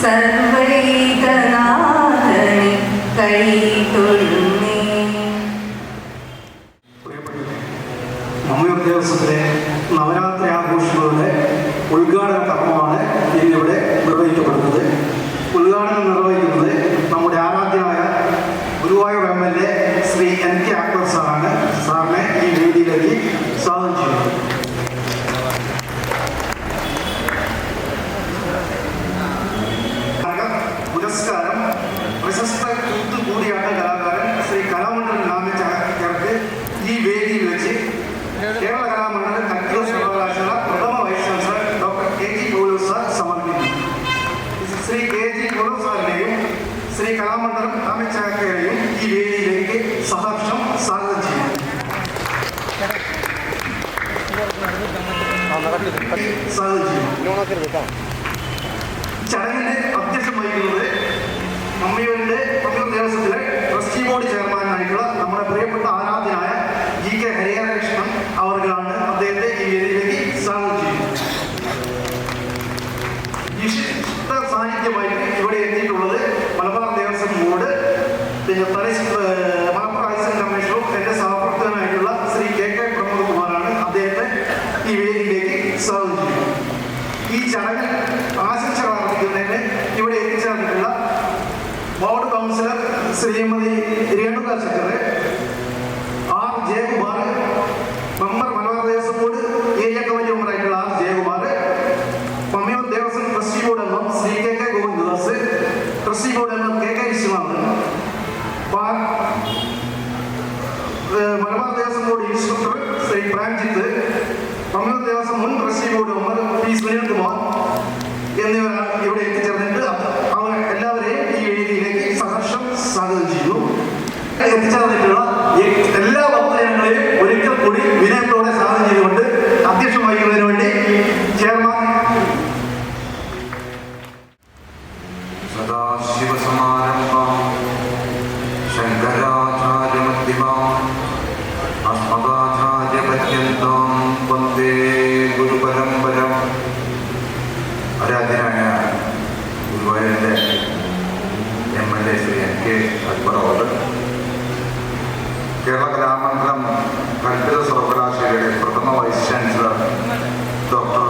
സർവൈതനാഥനെ കൈതൊഴുന്നേ. മമ്മിയൂർ ദേവസ്വത്തിലെ നവരാത്രി ആഘോഷങ്ങളുടെ ഉദ്ഘാടന കർമ്മമാണ് ഇന്നിവിടെ നിർവഹിക്കപ്പെടുന്നത്. ഉദ്ഘാടനം നിർവഹിക്കുന്നത് നമ്മുടെ ആരാധ്യനായ ഗുരുവായൂർ MLA ശ്രീ NK അക്ബർ സാറാണ്. സാറിനെ ഈ വേദിയിലേക്ക് സ്വാഗതം ചെയ്യുന്നു. പുരസ്കാരം പ്രശസ്ത കൂടിയാട്ട കലാകാരൻ ശ്രീ കലാമണ്ഡലം രാമചാർക്ക് ഈ വേദിയിൽ വെച്ച് കേരള കലാമണ്ഡലം കൽപ്പിത സർവകലാശാല പ്രഥമ vice chancellor doctor KG Paulose sir സമർപ്പിക്കുന്നു. ശ്രീ KG പൗലോസ് സാറിനെയും ശ്രീ കലാമണ്ഡലം രാമചാക്കയെയും ഈ വേദിയിലേക്ക് സഹർഷം സ്വാഗതം ചെയ്യുന്നു. ചടങ്ങിന്റെ അധ്യക്ഷം വഹിക്കുന്നത് മമ്മിയൂർ ദേവസ്വത്തിലെ ട്രസ്റ്റി ബോർഡ് ചെയർമാനായിട്ടുള്ള നമ്മുടെ പ്രിയപ്പെട്ട ആരാധ്യനായ GK ഹരിഹരകൃഷ്ണൻ അവർക്കാണ്. അദ്ദേഹത്തെ ഈ വേദിയിലേക്ക് സ്വാഗതം ചെയ്യുന്നു. വിശിഷ്ട സാന്നിധ്യമായിട്ട് ഇവിടെ എത്തിയിട്ടുള്ളത് മലബാർ ദേവസ്വം ബോർഡ്, പിന്നെ മലപ്പുറം ഹൈസ്കൂൾ കമ്മീഷണറും എന്റെ സഹപ്രവർത്തകനായിട്ടുള്ള ശ്രീ KK പ്രമോദ് കുമാറാണ്. അദ്ദേഹത്തെ ഈ വേദിയിലേക്ക് സ്വാഗതം ചെയ്യുന്നു. ഈ ചടങ്ങിൽ ആശംസകൾ അർപ്പിക്കുന്നതിന് ഇവിടെ എത്തിച്ചേർന്നിട്ടുള്ള ward councillor Shrimati Renuka Shankar, R Jayakumar, member Malabar Devaswom board area committee മെമ്പറായിട്ടുള്ള R Jayakumar, Mammiyur Devaswom trustee board അംഗം Shri KK Govindadas, trustee board അംഗം KK Viswanathan, Malabar Devaswom board instructor Shri Pranjith, Mammiyur Devaswom മുൻ trustee board member P Sunilkumar എന്നിവരാണ് ഇവിടെ എത്തിച്ചേർന്നിട്ട് അവർ എല്ലാവരെയും ഈ വേദിയിലേക്ക് സഹർഷം സ്വാഗതം ചെയ്യുന്നു. എത്തിച്ചേർന്നിട്ടുള്ള എല്ലാ ഭക്തജനങ്ങളെയും ഒരിക്കൽ കൂടി വിനയത്തോടെ സ്വാഗതം ചെയ്തുകൊണ്ട് അധ്യക്ഷം വഹിക്കുന്നതിന് വേണ്ടി ചെയർമാൻ സദാശിവസമാരംഭം ശങ്കരാചാര്യമധ്യമാം അസ്മദാചാര്യപര്യന്തം വന്ദേ ഗുരുപരമ്പരം. ആരാധ്യനായ ഗുരുവായൂരിൻ്റെ MLA ശ്രീ NK അക്ബർ അവർ, കേരള കലാമണ്ഡലം കൽപ്പിത സർവകലാശാലയുടെ പ്രഥമ vice chancellor doctor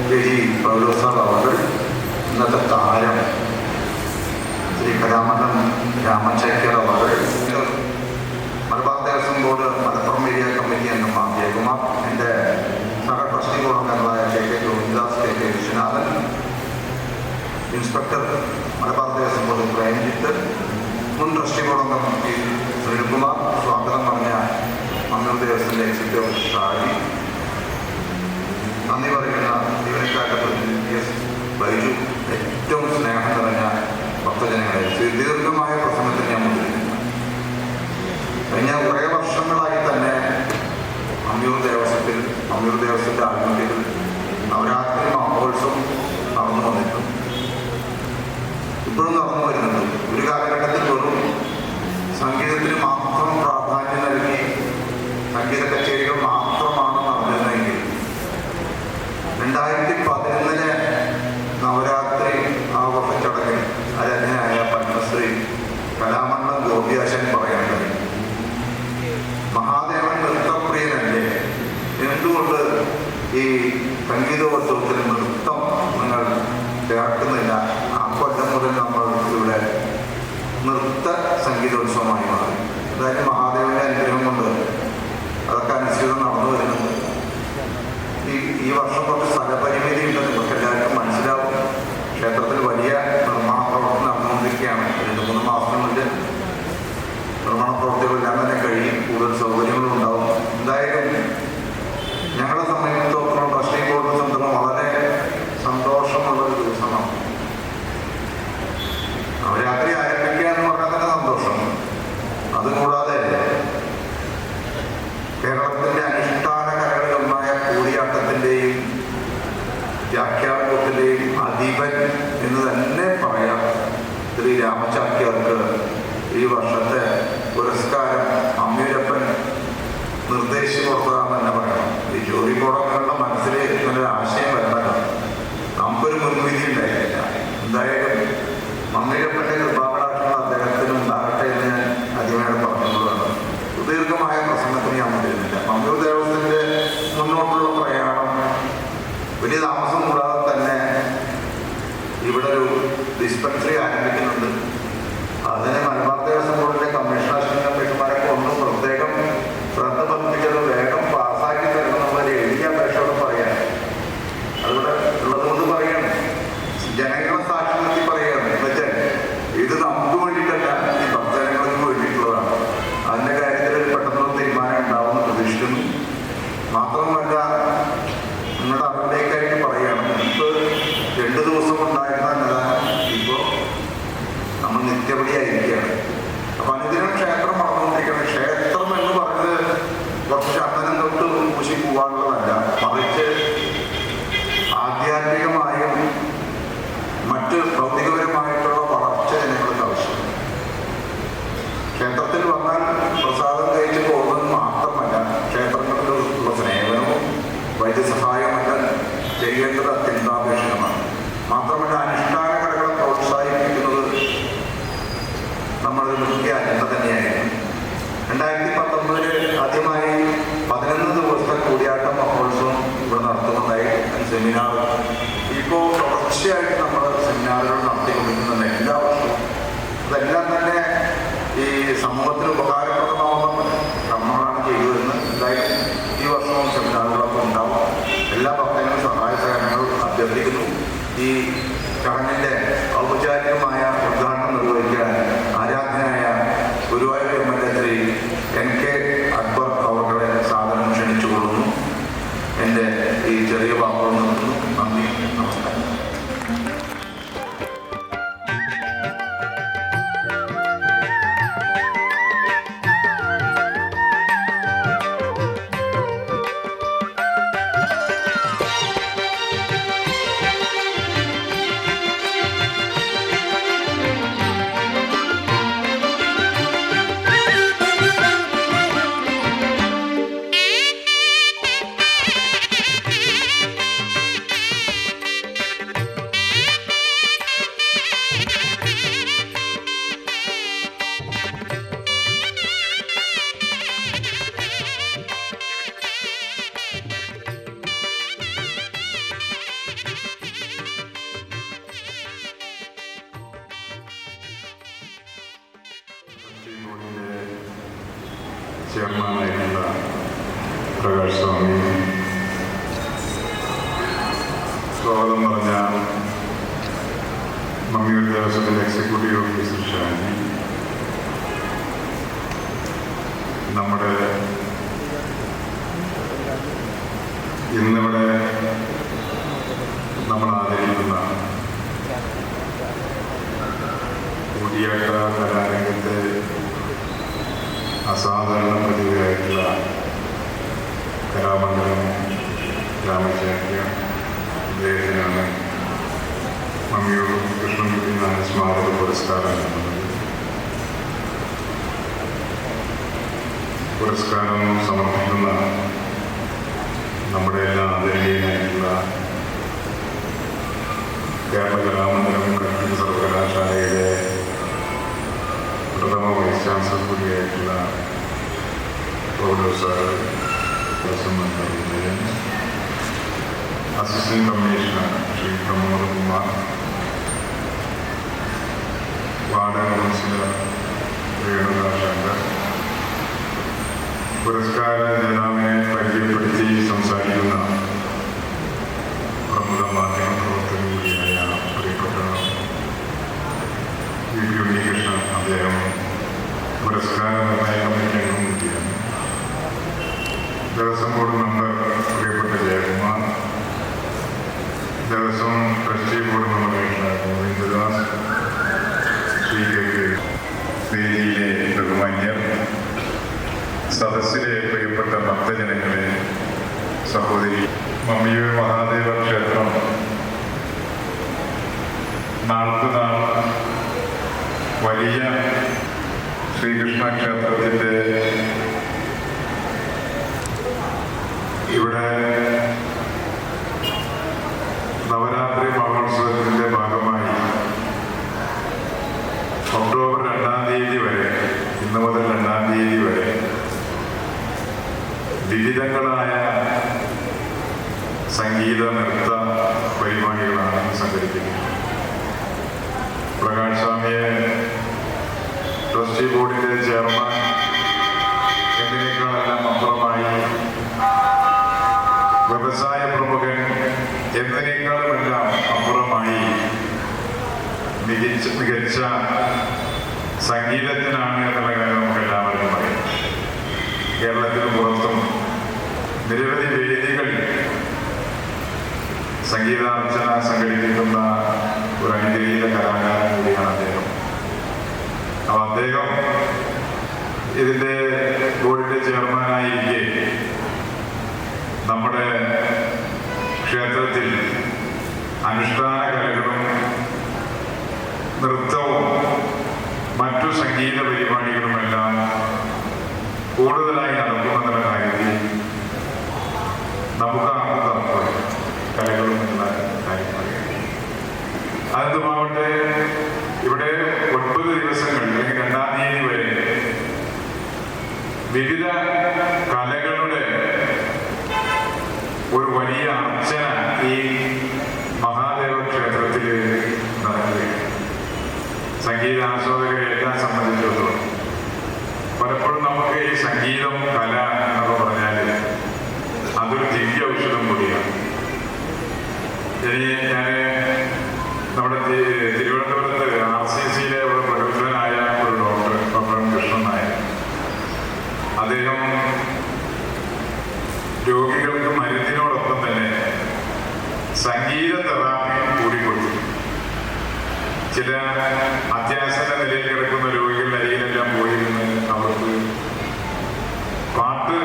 KG Paulose sir അവർ, ഇന്നത്തെ താരം ശ്രീ കലാമണ്ഡലം രാമചാക്യർ അവർ, Malabar Devaswom board Malappuram area committee അംഗം ജയകുമാർ, എൻ്റെ സഹ ട്രസ്റ്റി ബോർഡ് അംഗങ്ങളായ KK Govindadas, KK Viswanathan, inspector Malabar Devaswom board Premjith, മുൻ ട്രസ്റ്റി ബോർഡ് അംഗം P സുനിൽകുമാർ, സ്വാഗതം പറഞ്ഞ മമ്മിയൂർ ദേവസ്വത്തിൻ്റെ എക്സിക്യൂട്ടീവ് ഷാജി, നന്ദി പറയുന്ന ജീവനക്കാരുടെ പ്രതിനിധി S ബൈജു, ഏറ്റവും സ്നേഹം നിറഞ്ഞ ഭക്തജനങ്ങളെ ദീർഘമായ പ്രസംഗത്തിന് ഞാൻ മുതിരുന്നു. കഴിഞ്ഞ കുറേ വർഷങ്ങളായി തന്നെ മമ്മിയൂർ ദേവസ്വത്തിൻ്റെ ആത്മീയത്തിൽ നവരാത്രി മഹോത്സവം നടന്നു വന്നിട്ടുണ്ട്. ഇപ്പോഴും നടന്നു വരുന്നുണ്ട്. ഒരു കാലഘട്ടത്തിൽ വെറും സംഗീതത്തിന് മാത്രം പ്രാധാന്യം നൽകി സംഗീത കച്ചേരികൾ മാത്രമാണ് നടന്നിരുന്നെങ്കിൽ 2011 നവരാത്രി ആഘോഷ ചടങ്ങിൽ ആരാധനായ പത്മശ്രീ കലാമണ്ഡലം ഗോപിയാശൻ പറയാൻ കഴിയും, മഹാദേവൻ നൃത്തപ്രിയനല്ലേ, എന്തുകൊണ്ട് ഈ സംഗീതോത്സവത്തിൽ നൃത്തം നിങ്ങൾ ചേർക്കുന്നില്ല? ആ കൊല്ലം മുതൽ നമ്മൾ ഇവിടെ നൃത്ത സംഗീതോത്സവമായി മാറി. അതായത് മഹാദേവന്റെ അനുഗ്രഹം കൊണ്ട് അതൊക്കെ അനുസരിച്ച് നടന്നു വരുന്നുണ്ട്. ഈ വർഷം കുറച്ച് സ്ഥലപരിമിതി ഉണ്ടെന്ന് ഇവർക്ക് എല്ലാവർക്കും മനസ്സിലാവും. ക്ഷേത്രത്തിൽ വലിയ നിർമ്മാണ പ്രവർത്തനം നടന്നുകൊണ്ടിരിക്കുകയാണ്. 2-3 മാസത്തിനുള്ളിൽ നിർമ്മാണ പ്രവർത്തികളെല്ലാം തന്നെ കഴിയും, കൂടുതൽ സൗകര്യങ്ങളും ഉണ്ടാവും. എന്തായാലും ഞങ്ങളെ സംബന്ധിച്ചിടത്തോളം ട്രസ്റ്റി ബോർഡിനെ സംബന്ധിച്ചിടത്തോളം വളരെ സന്തോഷമുള്ളൊരു ദിവസമാണ്. നവരാത്രി ആരംഭിക്കുക എന്ന് പറഞ്ഞാൽ തന്നെ സന്തോഷം. അതുകൂടാതെ കേരളത്തിൻ്റെ അനുഷ്ഠാന കലകളിലൊന്നായ കൂടിയാട്ടത്തിൻ്റെയും വ്യാഖ്യാനത്തിൻ്റെയും അധിപൻ എന്ന് തന്നെ പറയാം ശ്രീ രാമചാക്യർക്ക് ഈ വർഷത്തെ പുരസ്കാരം അമ്മയൂരപ്പൻ നിർദ്ദേശിച്ചു കൊടുത്തതാണെന്ന് തന്നെ പറയണം. ഈ ജോലി ബോർഡങ്ങളുടെ മനസ്സിൽ ഇങ്ങനൊരു ആശയം വരണല്ലോ. നമുക്കൊരു മുൻവിധി ഉണ്ടായില്ല. എന്തായാലും ഇവിടെ ഒരു ഡിസ്പെൻസറി ആരംഭിക്കുന്നുണ്ട്. അതിന് മലബാർ ദേവസ്വം ബോർഡിൻ്റെ കമ്മീഷൻ അസിസ്റ്റന്റ് കമ്മീഷണർമാരൊക്കെ ഒന്നും പ്രത്യേകം ശ്രദ്ധ പതിപ്പിച്ചത് വേഗം പാസ്സാക്കി തരണമെന്നുള്ള എഴുതിയ അപേക്ഷയോട് പറയാൻ അതിവിടെ ഉള്ളതുകൊണ്ട് പറയാണ്, ജനങ്ങളെ സാക്ഷി നിർത്തി പറയുകയാണ്. എന്നുവെച്ചാൽ ഇത് നമുക്ക് വേണ്ടിയിട്ടല്ല, ഈ ഭക്തജനങ്ങൾക്ക് വേണ്ടിയിട്ടുള്ളതാണ്. അതിൻ്റെ കാര്യത്തിൽ ഒരു പെട്ടെന്നുള്ള തീരുമാനം ഉണ്ടാവുമെന്ന് പ്രതീക്ഷിക്കുന്നു. മാത്രമല്ല, നിങ്ങളുടെ അറിവിലേക്കായിട്ട് പറയുകയാണ്, ഇപ്പോൾ 2 ദിവസം ഉണ്ടായിരുന്ന നിലനിൽപ്പ് ഇപ്പോൾ നമ്മൾ നിത്യപടിയായിരിക്കുകയാണ്. അപ്പം അനുദിനം ക്ഷേത്രം വളർന്നുകൊണ്ടിരിക്കുകയാണ്. ക്ഷേത്രം എന്ന് പറഞ്ഞത് കുറച്ച് ചന്ദനം തൊട്ട് പൂശി പോകാനുള്ളതല്ല, മറിച്ച് ആധ്യാത്മികമായും മറ്റ് ഭൗതികപരമായിട്ടുള്ള വളർച്ച ജനങ്ങൾക്ക് ആവശ്യമാണ്. ക്ഷേത്രത്തിൽ വന്നാൽ പ്രസാദം കഴിച്ച് പോകുന്നത് മാത്രമല്ല, ക്ഷേത്രങ്ങളിലുള്ള സേവനവും വൈദ്യസഹായമെല്ലാം ചെയ്യേണ്ടത് അത്യന്താപേക്ഷിതമാണ്. മാത്രമല്ല, അനുഷ്ഠാന കലകളെ പ്രോത്സാഹിപ്പിക്കുന്നത് നമ്മളൊരു മുഖ്യ അജണ്ട തന്നെയായിരുന്നു. 2019 ആദ്യമായി 11 ദിവസത്തെ കൂടിയാട്ടം മഹോത്സവം ഇവിടെ നടത്തുന്നതായി സെമിനാർ. ഇപ്പോൾ തുടർച്ചയായിട്ട് നമ്മൾ സെമിനാറുകൾ നടത്തിക്കൊണ്ടിരിക്കുന്നുണ്ട് എല്ലാ വർഷവും. അതെല്ലാം തന്നെ ഈ സമൂഹത്തിന് ഉപകാരപ്രദമാവുന്ന കർമ്മങ്ങളാണ് ചെയ്തു വരുന്നത്. എന്തായാലും ഈ വർഷവും സെമിനാറുകളൊക്കെ ഉണ്ടാവും. എല്ലാ ഭക്തങ്ങളും സഹായ സഹകരണങ്ങൾ അഭ്യർത്ഥിക്കുന്നു. ഈ ചടങ്ങിൻ്റെ ഔപചാരികമായ ഉദ്ഘാടനം നിർവഹിക്കാൻ ആരാധനായ ഗുരുവായൂർ MLA ശ്രീ NK അക്ബർ അവരുടെ സാധനം ക്ഷണിച്ചുകൊള്ളുന്നു. എൻ്റെ ഈ ചെറിയ വാക്കുകൾ നിർത്തുന്നു. നന്ദി, നമസ്കാരം. ചെയർമാനായിട്ടുള്ള പ്രകാശ് സ്വാമി, സ്വാഗതം പറഞ്ഞ മമ്മിയൂർ ദേവസ്വത്തിൻ്റെ എക്സിക്യൂട്ടീവ് ഓഫീസർ ഷാനി, നമ്മുടെ ഇന്നിവിടെ നമ്മൾ ആദരിക്കുന്ന കൂടിയാട്ട കലാരംഗത്തെ അസാധാരണ പ്രതിഭയായിട്ടുള്ള കലാമണ്ഡലം രാമചാര്യ, അദ്ദേഹത്തിനാണ് മമ്മിയൂർ കൃഷ്ണൻകുട്ടി നായർ സ്മാരക പുരസ്കാരം നൽകുന്നത്. പുരസ്കാരം സമർപ്പിക്കുന്ന നമ്മുടെ എല്ലാ ആദരണീയനായിട്ടുള്ള കേരള കലാമണ്ഡലം കൃഷ്ണ സർവകലാശാലയുടെ പ്രഥമ വൈസ് ചാൻസലർ കൂടിയായിട്ടുള്ള professor Jayan, assistant commissioner Shri Pramod Kumar, ward councillor Renukashankar, പുരസ്കാര ജേതാവിനെ പരിചയപ്പെടുത്തി സംസാരിക്കുന്ന പ്രമുഖ മാധ്യമ പ്രവർത്തകൻ കൂടിയായ പ്രിയപ്പെട്ട VP ഉണ്ണികൃഷ്ണൻ, അദ്ദേഹം പുരസ്കാര നിർണയ കമ്മിറ്റി അംഗം കൂടിയാണ്. ദേവസ്വം ബോർഡ് മെമ്പർ പ്രിയപ്പെട്ട ജയകുമാർ, ദേവസ്വം ട്രസ്റ്റി ബോർഡ് മെമ്പറായിട്ടുള്ള ഗോവിന്ദദാസ്, ശ്രീ വേദിയിലെ ബഹുമാന്യർ, സദസ്സിലെ പ്രിയപ്പെട്ട ഭക്തജനങ്ങളെ, സഹോദരി, മമ്മിയൂർ മഹാദേവ ക്ഷേത്രം നാൾക്കുനാൾ വലിയ ശ്രീകൃഷ്ണ ക്ഷേത്രത്തിൻ്റെ ഇവിടെ നവരാത്രി മഹോത്സവത്തിൻ്റെ ഭാഗമായി ഒക്ടോബർ 2-ാം തീയതി വരെ, ഇന്ന് മുതൽ 2-ാം തീയതി വരെ വിവിധങ്ങളായ സംഗീത നൃത്ത പരിപാടികളാണ് സംഘടിപ്പിക്കുന്നത്. മമ്മിയെ ട്രസ്റ്റി ബോർഡിൻ്റെ ചെയർമാൻ എന്നതിനേക്കാളെല്ലാം അപ്പുറമായി വ്യവസായ പ്രമുഖൻ എന്നതിനേക്കാളുമെല്ലാം അപ്പുറമായി മികച്ച സംഗീതജ്ഞനാണ് എന്നുള്ള കാര്യം നമുക്ക് എല്ലാവർക്കും അറിയാം. കേരളത്തിന് പുറത്തും നിരവധി വേദികൾ സംഗീതാർച്ചന സംഘടിപ്പിക്കുന്ന ഒരു അനുഗ്രഹീത കലാകാരൻ കൂടിയാണ് അദ്ദേഹം. അപ്പോൾ അദ്ദേഹം ഇതിൻ്റെ ബോർഡിൻ്റെ ചെയർമാനായിരിക്കെ നമ്മുടെ ക്ഷേത്രത്തിൽ അനുഷ്ഠാന കലകളും നൃത്തവും മറ്റു സംഗീത പരിപാടികളുമെല്ലാം കൂടുതലായി നടക്കുമെന്നുള്ള കാര്യത്തിൽ നമുക്ക് ആർക്കും തർക്കമില്ല. കലകളും എന്നുള്ള കാര്യം പറയുന്നത് അതെന്തുമാവട്ടെ, ഇവിടെ 9 ദിവസങ്ങൾ അല്ലെങ്കിൽ 2-ാം തീയതി വരെ വിവിധ കലകളുടെ ഒരു വലിയ അർച്ചന ഈ മഹാദേവ ക്ഷേത്രത്തിൽ നടക്കുകയാണ്. സംഗീതാസ്വാദകരെ എല്ലാം സംബന്ധിച്ചിടത്തോളം പലപ്പോഴും നമുക്ക് ഈ സംഗീതം കല എന്നൊക്കെ പറഞ്ഞാൽ അതൊരു ദിവ്യ ഔഷധം കൂടിയാണ്. ഇനി ഞാൻ നമ്മുടെ തിരുവനന്തപുരത്ത് RCCയിലെ ഒരു പ്രഗത്ഭനായ ഒരു ഡോക്ടർ കൃഷ്ണൻ നായർ, അദ്ദേഹം രോഗികൾക്ക് മരുന്നിനോടൊപ്പം തന്നെ സംഗീത തെറാപ്പിയും കൂടി കൊടുത്തു. ചില അത്യാസന്ന നിലയിൽ കിടക്കുന്ന രോഗികളുടെ അരികിലെല്ലാം പോയിരുന്ന് അവർക്ക് പാട്ട്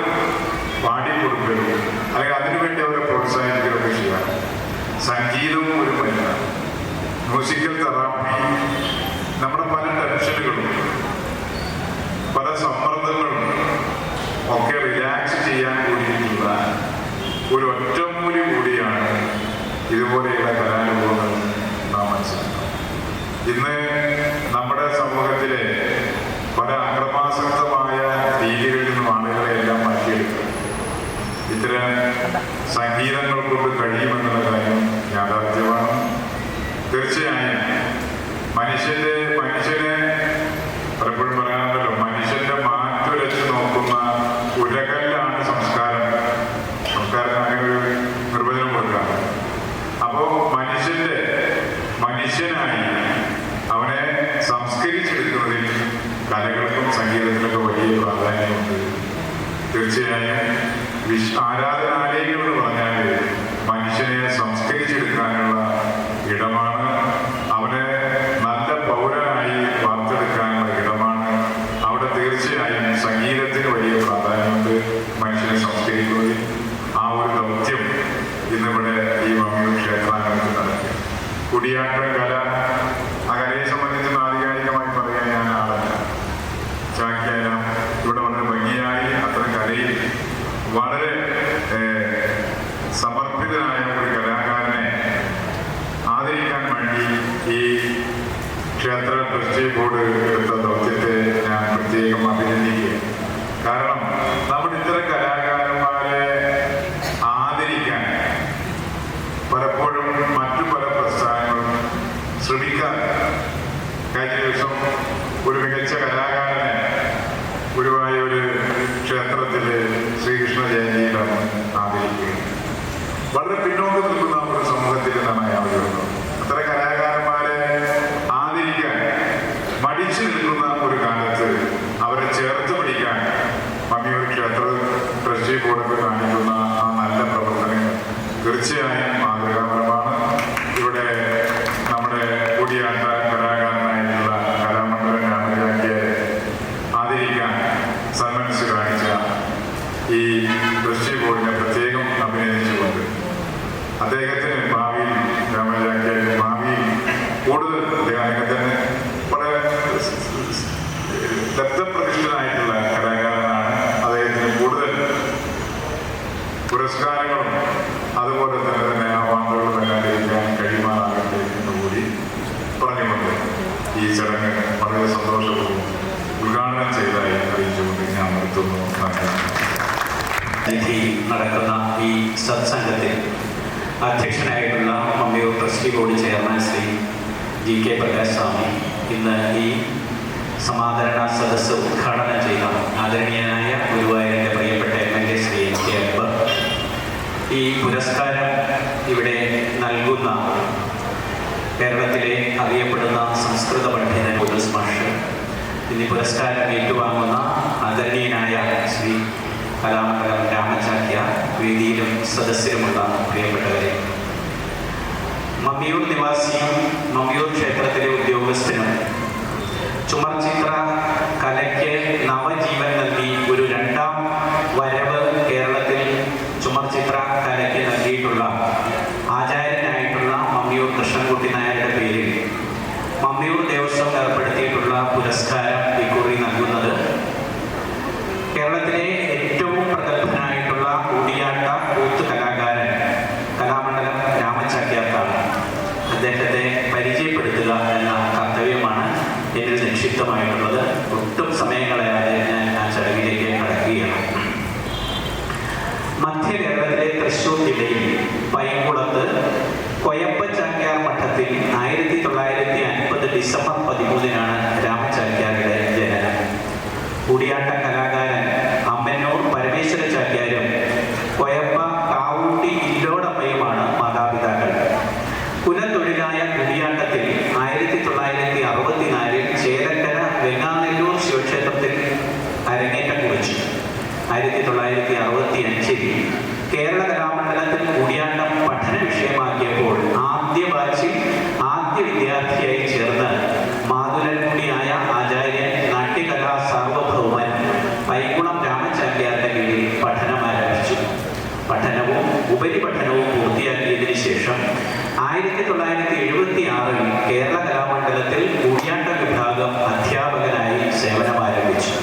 പാടിക്കൊടുക്കലും അല്ലെങ്കിൽ അതിനുവേണ്ടി അവരെ പ്രോത്സാഹിപ്പിക്കുകയൊക്കെ ചെയ്യാം. സംഗീതവും ഒരു മരുന്നാണ്. മ്യൂസിക്കൽ തെറാപ്പി നമ്മുടെ പല ടെൻഷനുകളും പല സമ്മർദ്ദങ്ങളും ഒക്കെ റിലാക്സ് ചെയ്യാൻ കൂടിയിട്ടുള്ള ഒരു ഒറ്റമൂലി കൂടിയാണ് ഇതുപോലെയുള്ള കലാരൂപങ്ങൾ നാം മനസ്സിലാക്കുന്നത്. ഇന്ന് നമ്മുടെ സമൂഹത്തിലെ പല അക്രമാസക്തമായ രീതികളിൽ നിന്നും ആളുകളെ എല്ലാം മാറ്റിയെടുക്കും ഇത്തരം സംഗീതങ്ങൾ കൊണ്ട് കഴിയുമെന്നുള്ള കാര്യം യാഥാർത്ഥ്യമാണ്. തീർച്ചയായും മനുഷ്യനെ പലപ്പോഴും പറയാറുണ്ടല്ലോ, മനുഷ്യന്റെ മാറ്റുരച്ച് നോക്കുന്ന ഉരകല്ലാണ് സംസ്കാരം. അങ്ങനെ ഒരു നിർവചനം കൊടുക്കാം. അപ്പോൾ മനുഷ്യനായി അവനെ സംസ്കരിച്ചെടുക്കുന്നതിൽ കലകൾക്കും സംഗീതത്തിനൊക്കെ വലിയ പ്രാധാന്യമുണ്ട്. തീർച്ചയായും ആരാധനാലയങ്ങൾ എന്ന് പറഞ്ഞാൽ മനുഷ്യനെ സംസ്കരിച്ചെടുക്കാനുള്ള ഇടമാണ്. അവനെ നല്ല പൗരനായി വാർത്തെടുക്കാനുള്ള ഇടമാണ്. അവിടെ തീർച്ചയായും സംഗീതത്തിന് വലിയ പ്രാധാന്യമുണ്ട്. മനുഷ്യനെ സംസ്കരിക്കുന്നതിൽ ആ ഒരു ദൗത്യം ഇന്നിവിടെ ഈ മമ്മിയൂർ ക്ഷേത്രാങ്കണത്തിൽ നടത്തി. കുടിയാട്ടം കല, ആ കലയെ സംബന്ധിച്ച് ആധികാരികമായി പറയാൻ ഞാൻ ആളല്ല. ചാക്യാരം ഇവിടെ വളരെ ഭംഗിയായി അത്തരം കലയിൽ വളരെ സമർപ്പിതനായ ഒരു കലാകാരനെ ആദരിക്കാൻ വേണ്ടി ഈ ക്ഷേത്ര ട്രസ്റ്റി ബോർഡ് എടുത്ത ദൗത്യത്തെ ഞാൻ പ്രത്യേകം അഭിനന്ദിക്കുക. കാരണം നമ്മുടെ ഇത്തരം കലാകാരന്മാരെ ആദരിക്കാൻ പലപ്പോഴും മറ്റു പല പ്രസ്ഥാനങ്ങളും ശ്രമിക്കാൻ. കഴിഞ്ഞ ദിവസം ഒരു മികച്ച കലാകാരനെ ഗുരുവായൂർ ക്ഷേത്രത്തിൽ ശ്രീകൃഷ്ണ ജയന്തിയിലാണ് ആദരിക്കുകയും വളരെ പിന്നോക്കം നിൽക്കുന്ന ഒരു സമൂഹത്തിൽ നിന്നാണ് അയാൾ വരുന്നത്. അത്തരം കലാകാരന്മാരെ ആദരിക്കാൻ മടിച്ചു നിൽക്കുന്ന ഒരു കാലത്ത് അവരെ ചേർത്ത് പിടിക്കാൻ മമ്മിയൂർ ക്ഷേത്ര ട്രസ്റ്റി ബോർഡൊക്കെ കാണിക്കുന്ന ആ നല്ല പ്രവർത്തനങ്ങൾ തീർച്ചയായും മാതൃകാപരമാണ്. ഇവിടെ നമ്മുടെ കുടിയാട്ട കലാകാരനായിട്ടുള്ള കലാമണ്ഡലം രാമരാജ്യെ ആദരിക്കാൻ സന്മനസ് കാണിച്ച ഈ ട്രസ്റ്റി ബോർഡിനെ പ്രത്യേകം അഭിനന്ദിച്ചുകൊണ്ട് അദ്ദേഹത്തിന് ഭാവിയിൽ രാമരാജ്യ ഭാവിയിൽ കൂടുതൽ അദ്ദേഹത്തിന് വളരെ ദത്തപ്രതിഷ്ഠനായിട്ടുള്ള കലാകാരനാണ്. അദ്ദേഹത്തിന് കൂടുതൽ പുരസ്കാരങ്ങളും അതുപോലെ തന്നെ അവാർഡുകളും എല്ലാം ലഭിക്കാൻ കഴിയുമാറാകട്ടെ എന്നുകൂടി പറഞ്ഞുകൊണ്ട് ഈ ചടങ്ങ് വളരെ സന്തോഷപൂർവ്വം ഉദ്ഘാടനം ചെയ്തതായി അറിയിച്ചുകൊണ്ട് ഞാൻ നിർത്തുന്നു. നടക്കുന്ന ഈ സത്സംഗത്തിൽ അധ്യക്ഷനായിട്ടുള്ള Mammiyur trustee board chairman Shri GK Prakash Swami ഇന്ന് ഈ സമാദരണ സദസ്സ് ഉദ്ഘാടനം ചെയ്ത ആദരണീയനായ ഗുരുവായൂരിൻ്റെ പ്രിയപ്പെട്ട MLA ശ്രീ NK അക്ബർ, ഈ പുരസ്കാരം ഇവിടെ നൽകുന്ന കേരളത്തിലെ അറിയപ്പെടുന്ന സംസ്കൃത പണ്ഡിതൻ പോലീസ് മാഷ്, ഇനി പുരസ്കാരം ഏറ്റുവാങ്ങുന്ന ആദരണീയനായ ശ്രീ കലാമണ്ഡലം രാമചാക്യാർ, വേദിയിലും സദസ്സിലുമുള്ള പ്രിയപ്പെട്ടവരെ, മമ്മിയൂർ നിവാസിയും മമ്മിയൂർ ക്ഷേത്രത്തിലെ ഉദ്യോഗസ്ഥനും ചുമർചിത്ര കലയ്ക്ക് നവജീവൻ നൽകി ഒരു രണ്ടാം വരവ് കേരളത്തിൽ ചുമർചിത്ര കലയ്ക്ക് നൽകിയിട്ടുള്ള ആചാര്യനായിട്ടുള്ള മമ്മിയൂർ കൃഷ്ണൻകുട്ടി നായരുടെ പേരിൽ മമ്മിയൂർ ദേവസ്വം ഏർപ്പെടുത്തിയിട്ടുള്ള പുരസ്കാരം ഇക്കുറി നൽകുന്നത് കേരളത്തിലെ ഏറ്റവും പ്രഗത്ഭനായിട്ടുള്ള കൂടിയാട്ട കൂത്ത് കലാകാരൻ കലാമണ്ഡലം രാമചാക്യാർക്കാണ്. അദ്ദേഹത്തെ പരിചയപ്പെടുത്തുക എന്ന കർത്തവ്യമാണ് എന്നിൽ നിക്ഷിപ്തമായിട്ടുള്ളത്. ഒട്ടും സമയം കളയാതെ ഞാൻ ആ ചടങ്ങിലേക്ക് കടക്കുകയാണ്. മധ്യ കേരളത്തിലെ തൃശ്ശൂർ ജില്ലയിൽ പൈങ്കുളത്ത് കൊയപ്പചാക്യാർ മഠത്തിൽ 1950 ഡിസംബർ 13-നാണ് രാമചാക്യാരുടെ ജനനം. കൂടിയാട്ട കലാകാരൻ അമ്മന്നൂർ പരമേശ്വര ചാക്യാരും കൊയപ്പ കാവൂട്ടി ഇല്ലോടമ്മയുമാണ് മാതാപിതാക്കൾ. കുലത്തൊഴിലായ കൂടിയാട്ടത്തിൽ 1964 ചേലക്കര വെങ്ങാനെല്ലൂർ ശിവക്ഷേത്രത്തിൽ അരങ്ങേറ്റം കുറിച്ചു. 1965 കേരള കലാമണ്ഡലത്തിൽ കൂടിയാട്ടം പഠന വിഷയമാക്കിയപ്പോൾ ആദ്യ ബാച്ചിൽ ആദ്യ വിദ്യാർത്ഥിയായി ചേർന്ന് മാതുലൻകുടിയായ ആചാര്യൻ നാട്യകലാ സാർവഭൗമൻ പൈങ്കുളം രാമചാക്യാരുടെ കീഴിൽ പഠനം ആരംഭിച്ചു. പഠനവും ഉപരിപഠനവും പൂർത്തിയാക്കിയതിനു ശേഷം 1976 കേരള കലാമണ്ഡലത്തിൽ കൂടിയാട്ട വിഭാഗം അധ്യാപകനായി സേവനം ആരംഭിച്ചു.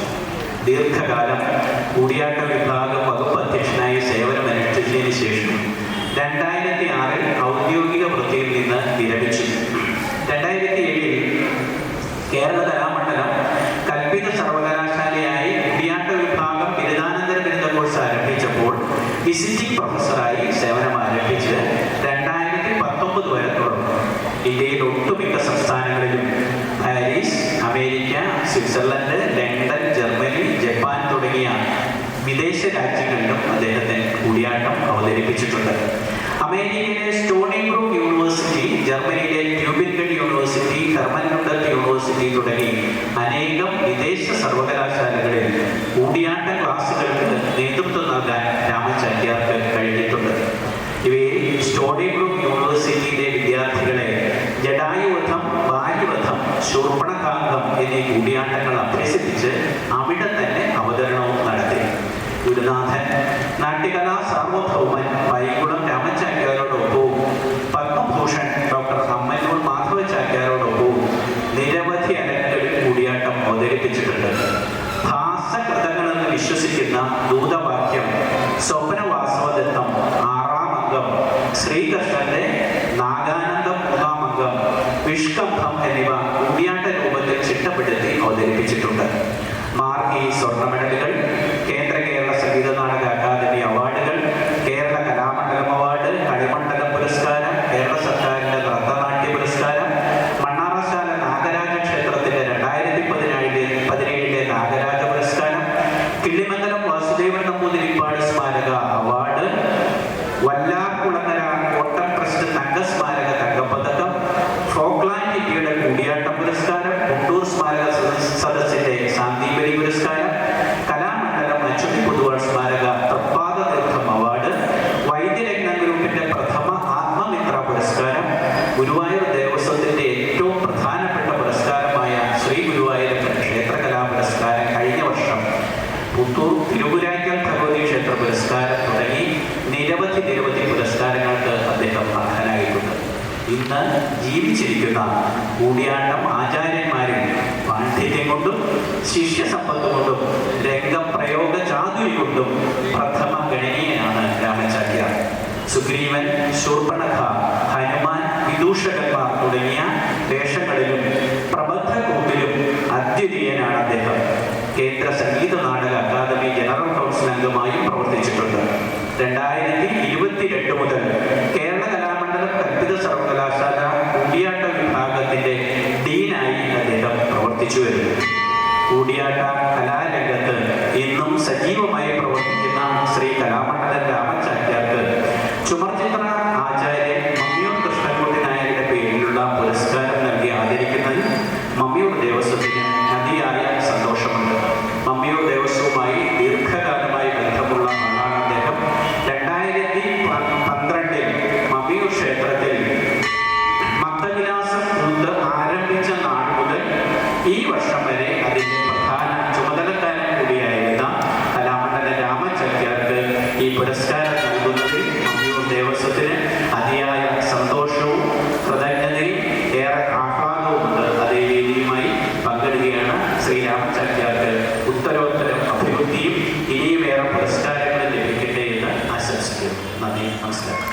ദീർഘകാലം കൂടിയാട്ട വിഭാഗം വകുപ്പ് അധ്യക്ഷനായി സേവനമനുഷ്ഠിച്ചതിന് ശേഷം 2006 ഔദ്യോഗിക വൃത്തിയിൽ നിന്ന് വിരമിച്ചു. 2007 കേരള കലാമണ്ഡലം കൽപ്പിത സർവകലാശാലയായി കൂടിയാട്ട വിഭാഗം ബിരുദാനന്തര ബിരുദ കോഴ്സ് ആരംഭിച്ചപ്പോൾ വിസിറ്റിംഗ് പ്രൊഫസറായി സേവനം ആരംഭിച്ച് 2019 വരെ തുടർന്നു. ഇന്ത്യയിൽ ഒട്ടുമിക്ക സംസ്ഥാനങ്ങളിലും Paris, America, Switzerland, London, Germany, Japan തുടങ്ങിയ വിദേശ രാജ്യങ്ങളിലും അദ്ദേഹത്തെ കൂടിയാട്ടം അവതരിപ്പിച്ചിട്ടുണ്ട്. അമേരിക്കയിലെ സ്റ്റോണി ബ്രൂക്ക് യൂണിവേഴ്സിറ്റി, ജർമ്മനിയിലെ ട്യൂബിംഗൻ യൂണിവേഴ്സിറ്റി, ഹെർമൻലുണ്ടൻ യൂണിവേഴ്സിറ്റി തുടങ്ങി അനേകം വിദേശ സർവകലാശാലകളിൽ കൂടിയാട്ട ക്ലാസുകൾക്ക് നേതൃത്വം നൽകാൻ രാമചാക്യാർക്ക് കഴിഞ്ഞിട്ടുണ്ട്. ഇവയിൽ സ്റ്റോണി ബ്രൂക്ക് യൂണിവേഴ്സിറ്റിയിലെ വിദ്യാർത്ഥികളെ ജടായുവധം, ബാല്യവധം, ശൂർപ്പണഖാംഗം എന്നീ കൂടിയാട്ടങ്ങൾ അഭ്യസിപ്പിച്ച് അവിടെ തന്നെ അവതരണവും നടത്തി. ഗുരുനാഥൻ നാട്യകലാ സാർവഭൗമൻ പൈങ്കുളം രാമചാക്യാരോടൊപ്പവും പത്മഭൂഷൺ ഡോക്ടർ അമ്മന്നൂർ മാധവ ചാക്യാരോടൊപ്പവും നിരവധി അരങ്ങുകളിൽ കൂടിയാട്ടം അവതരിപ്പിച്ചിട്ടുണ്ട്. ഭാസകൃതങ്ങളെന്ന് വിശ്വസിക്കുന്ന ദൂതവാക്യം, സ്വപ്നവാസവദത്തം 6-ാം അംഗം, ശ്രീകൃഷ്ണന്റെ നാഗാനന്ദം 3-ാം അംഗം, വിഷ്കംഭം എന്നിവ കൂടിയാട്ട രൂപത്തിൽ ചിട്ടപ്പെടുത്തി അവതരിപ്പിച്ചിട്ടുണ്ട്. മാർഗി സ്വർണ്ണ മെഡലുകൾ, കേന്ദ്ര കേരള സംഗീത നാടക അക്കാദമി അവാർഡുകൾ, കേരള കലാമണ്ഡലം അവാർഡ്, കളിമണ്ഡലം പുരസ്കാരം, കേരള സർക്കാരിന്റെ നൃത്തനാട്യ പുരസ്കാരം, മണ്ണാറശാല നാഗരാജ ക്ഷേത്രത്തിന്റെ 2017 നാഗരാജ പുരസ്കാരം, കിള്ളിമംഗലം വാസുദേവൻ നമ്പൂതിരിപ്പാട് സ്മാരക അവാർഡ്, വല്ലാർകുളങ്ങര കോട്ടം ട്രസ്റ്റ് തങ്കസ്മാരക തങ്കപ്പതക്കം, ഫോക്ലാൻഡ് ഇന്ത്യയുടെ കൂടിയാട്ടം പുരസ്കാരം, മുണ്ടൂർ സ്മാരക സദസ്സിന്റെ സാന്ദീപനി പുരസ്കാരം, കലാമണ്ഡലം അച്ചുണ്ണി പൊതുവാൾ സ്മാരക തൃപ്പാദ തീർത്ഥം അവാർഡ്, വൈദ്യരത്നം ഗ്രൂപ്പിന്റെ പ്രഥമ ആത്മമിത്ര പുരസ്കാരം, ഗുരുവായൂർ ദേവസ്വത്തിന്റെ ഏറ്റവും പ്രധാനപ്പെട്ട പുരസ്കാരമായ ശ്രീ ഗുരുവായൂരപ്പൻ ക്ഷേത്രകലാ പുരസ്കാരം കഴിഞ്ഞ വർഷം, പുത്തൂർ തിരുവുരായ്ക്കൽ ഭഗവതി ക്ഷേത്ര പുരസ്കാരം തുടങ്ങി നിരവധി പുരസ്കാരങ്ങൾക്ക് അദ്ദേഹം അർഹനായിട്ടുണ്ട്. ഇന്ന് ജീവിച്ചിരിക്കുന്ന കൂടിയാട്ടം ആചാര്യന്മാരിൽ പാണ്ഡിത്യം കൊണ്ടും ശിഷ്യസമ്പത്ത് കൊണ്ടും രംഗപ്രയോഗ ചാതുരി കൊണ്ടും പ്രഥമ ഗണനീയനാണ് രാമചാക്യാർ. സുഗ്രീവൻ, ശൂർപ്പണഖ, ഹനുമാൻ, വിദൂഷകന്മാർ തുടങ്ങിയ വേഷങ്ങളിലും പ്രബന്ധ ഗ്രൂപ്പിലും അദ്വിതീയനാണ് അദ്ദേഹം. കേന്ദ്ര Sangeetha Nataka academy general council അംഗമായും പ്രവർത്തിച്ചിട്ടുണ്ട്. 2022 മുതൽ കേരള കലാമണ്ഡലം കൽപ്പിത സർവകലാശാല കൂടിയാട്ട വിഭാഗത്തിന്റെ വർദ്ധിച്ചു വരുന്നു. കൂടിയാട്ട കലാരംഗത്ത് ഇന്നും സജീവമായി പ്രവർത്തിക്കുന്ന ശ്രീ കലാമണ്ഡലം രാമചാക്യാർക്ക് ചുമർചിത്ര ആചാര്യൻ മമ്മിയൂർ കൃഷ്ണൻകുട്ടി നായരുടെ പേരിലുള്ള പുരസ്കാരം നൽകി ആദരിക്കുന്നതിൽ മമ്മിയൂർ ദേവസ്വത്തിന് അതിയായ സന്തോഷമുണ്ട്. മമ്മിയൂർ ദേവസ്വവുമായി ദീർഘകാലമായി ബന്ധമുള്ള ആളാണ് അദ്ദേഹം. 2012 മമ്മിയൂർ ക്ഷേത്രത്തിൽ മത്തവിലാസം ആരംഭിച്ച നാൾ മുതൽ ഈ വർഷം വരെ അതിന്റെ പ്രധാന ചുമതലക്കാരൻ കൂടിയായിരുന്ന കലാമണ്ഡലം രാമചാക്യാർക്ക് ഈ പുരസ്കാരം നൽകുന്നതിൽ മമ്മിയൂർ ദേവസ്വത്തിന് അതിയായ സന്തോഷവും കൃതജ്ഞതയും ഏറെ ആഹ്ലാദവുമുണ്ട്. അതേ വേദിയുമായി പങ്കിടുകയാണ്. ശ്രീ രാമചാക്യാർക്ക് ഉത്തരോത്തരം അഭിവൃദ്ധിയും ഇനിയും ഏറെ പുരസ്കാരങ്ങൾ ലഭിക്കട്ടെ എന്ന് ആശംസിക്കുന്നു. നന്ദി, നമസ്കാരം.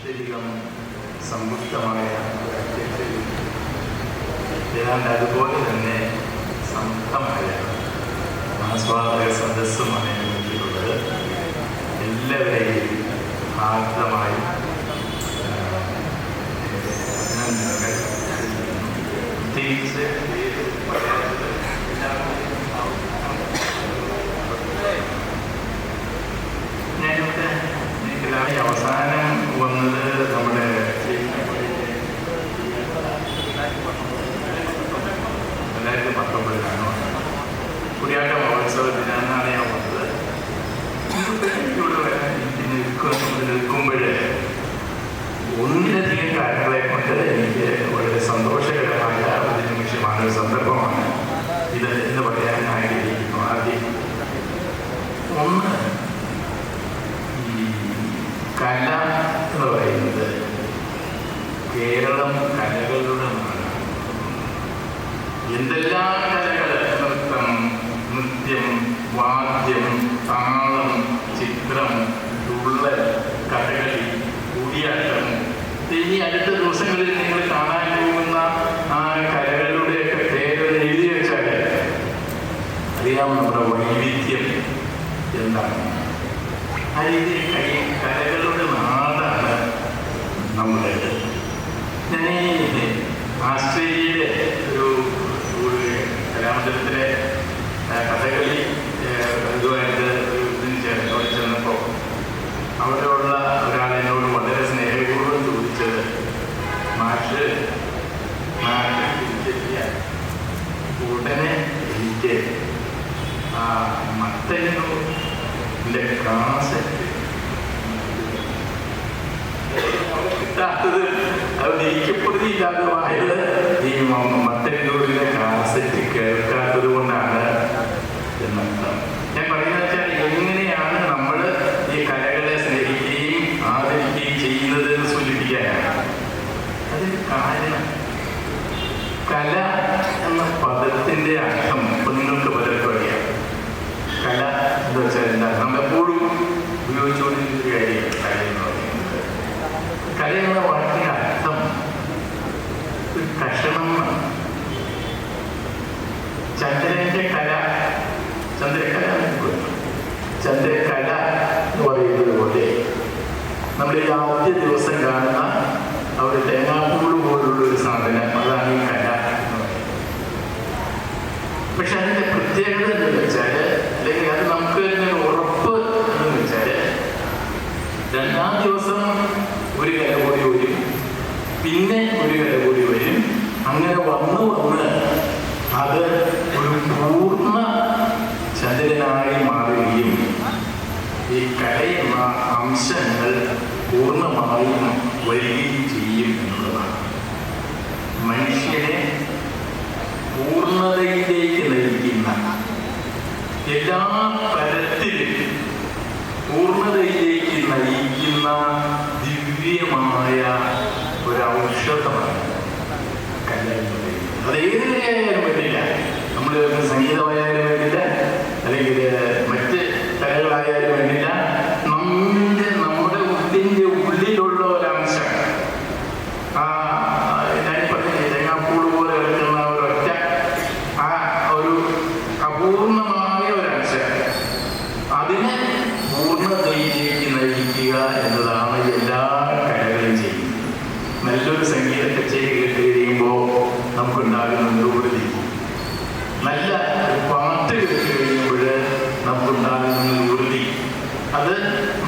അത്യധികം സമ്പുഷ്ടമായ ഏതാണ്ട് അതുപോലെ തന്നെ സമൃദ്ധമായ ആസ്വാദക സദസ്സുമാണ് എനിക്കുള്ളത്. എല്ലാവരെയും ആർദ്രമായി അഭിനന്ദനങ്ങൾ. പ്രത്യേകിച്ച് ഞാനിവിടെ അവസാനം വന്നത് നമ്മുടെ 2019 കുടിയാട്ട മഹോത്സവത്തിനാണ് ഞാൻ വന്നത്. ഇവിടെ നിൽക്കുമ്പോൾ ഒന്നിലധികം കാര്യങ്ങളെ കൊണ്ട് എനിക്ക് വളരെ സന്തോഷകരമായ ഒരു നിമിഷമാണ്, ഒരു സന്ദർഭമാണ് ഇത് എന്ന് പറയാൻ ആഗ്രഹിക്കുന്നു. ആദ്യം ഒന്ന്, കല എന്ന് പറയുന്നത് കേരളം കലകളുടെ നാടാണ്. എന്തെല്ലാം കലകൾ, നൃത്തം, നൃത്യം, വാദ്യം, താളം, ചിത്രം, തുള്ളൽ, കഥകളി, കൂടിയാട്ടം, ഇനി അടുത്ത ദിവസങ്ങളിൽ നിങ്ങൾ കാണാൻ പോകുന്ന ആ കലകളുടെയൊക്കെ പേര് എഴുതി വെച്ചാൽ അറിയാം നമ്മുടെ വൈവിധ്യം എന്താണ്. ആ രീതിയിൽ കലകളുടെ നാടാണ് നമ്മുടേത്. ഞാൻ ആസ്ട്രേലിയയിലെ ഒരു കലാമണ്ഡലത്തിലെ കഥകളി ഇതുമായിട്ട് ഇതിന് ചെന്നപ്പോൾ അവിടെയുള്ള ഒരാളെന്നോട് വളരെ സ്നേഹപൂർവ്വം ചോദിച്ചത്, മാഷ് നാട്ടിൽ തിരിച്ചെത്തിയ ഉടനെ എനിക്ക് ആ മത്തന്നൂരിൻ്റെ കാസറ്റ് കിട്ടാത്തത്, അത് നീക്കപ്പെടുത്തിയില്ലാത്തതായത് ഈ മത്തന്നൂരിലെ കാസറ്റ് കേൾക്കാത്തത് കൊണ്ടാണ് എന്നർത്ഥം. ഞാൻ പറയുന്നത് വെച്ചാൽ എങ്ങനെയാണ് നമ്മൾ ഈ കലകളെ സ്നേഹിക്കുകയും ആദരിക്കുകയും ചെയ്യുന്നത് എന്ന് സൂചിപ്പിക്കാനാണ്. അതിന് കാരണം കല എന്ന പദത്തിൻ്റെ അർത്ഥം ഇപ്പം നിങ്ങൾക്ക് പലർക്കും അറിയാം. കല എന്താ വെച്ചാൽ എന്താ, നമ്മളെപ്പോഴും ഉപയോഗിച്ചുകൊണ്ടിരിക്കുന്ന കാര്യമാണ് കല എന്ന് പറയുന്നത്. കല എന്ന വാക്കിൻ്റെ അർത്ഥം ഒരു കഷണം. ചന്ദ്രൻ്റെ കല, ചന്ദ്രകല ചന്ദ്രകല എന്ന് പറയുന്നത് പോലെ നമ്മൾ ഈ ആദ്യ ദിവസം കാണുന്ന അവിടെ തേങ്ങാപ്പൂട് പോലുള്ള ഒരു സാധനം, അതാണ് ഈ കല എന്ന് പറയുന്നത്. പക്ഷെ അതിൻ്റെ പ്രത്യേകത എന്ന് വെച്ചാൽ, അല്ലെങ്കിൽ അത് നമുക്ക് ഒരു ഉറപ്പ് എന്ന് വെച്ചാൽ, രണ്ടാം ദിവസം ഒരു കല കൂടി വരും, പിന്നെ ഒരു കല കൂടി വരും, അങ്ങനെ വന്ന് അത് ഒരു പൂർണ്ണ ചന്ദ്രനായി മാറുകയും ഈ കലയെന്ന അംശങ്ങൾ പൂർണ്ണമായും വരികയും ചെയ്യും എന്നുള്ളതാണ്. മനുഷ്യനെ പൂർണ്ണതയിലേക്ക് നയിക്കുന്ന എല്ലാ തരത്തിലും പൂർണ്ണതയിലേക്ക് നയിക്കുന്ന ദിവ്യമായ ഒരു ഔഷധമാണ് കല എന്ന് പറയുന്നത്. അത് ഏത് കലയായാലും വേണ്ടില്ല, നമ്മൾ സംഗീതമായാലും വേണ്ടില്ല, അല്ലെങ്കിൽ മറ്റ് കലകളായാലും വേണ്ടില്ല. നമ്മുടെ ഉള്ളിലുള്ള ഒരംശം, ഞാൻ പറഞ്ഞ തേങ്ങാപ്പൂട് പോലെ കിടക്കുന്ന ഒരൊറ്റ ഒരു അപൂർണമായ ഒരംശം, അതിനെ പൂർണ്ണതയിലേക്ക് നയിക്കുക എന്നതാണ് എല്ലാ കലകളും ചെയ്യുന്നത്. നല്ലൊരു സംഗീത കച്ചേരി കേട്ട് കഴിയുമ്പോൾ നമുക്കുണ്ടാകുന്ന നിർവൃതി, നല്ല പാട്ട് കേട്ട് കഴിയുമ്പോൾ നമുക്കുണ്ടാകുന്ന നിർവൃതി, അത്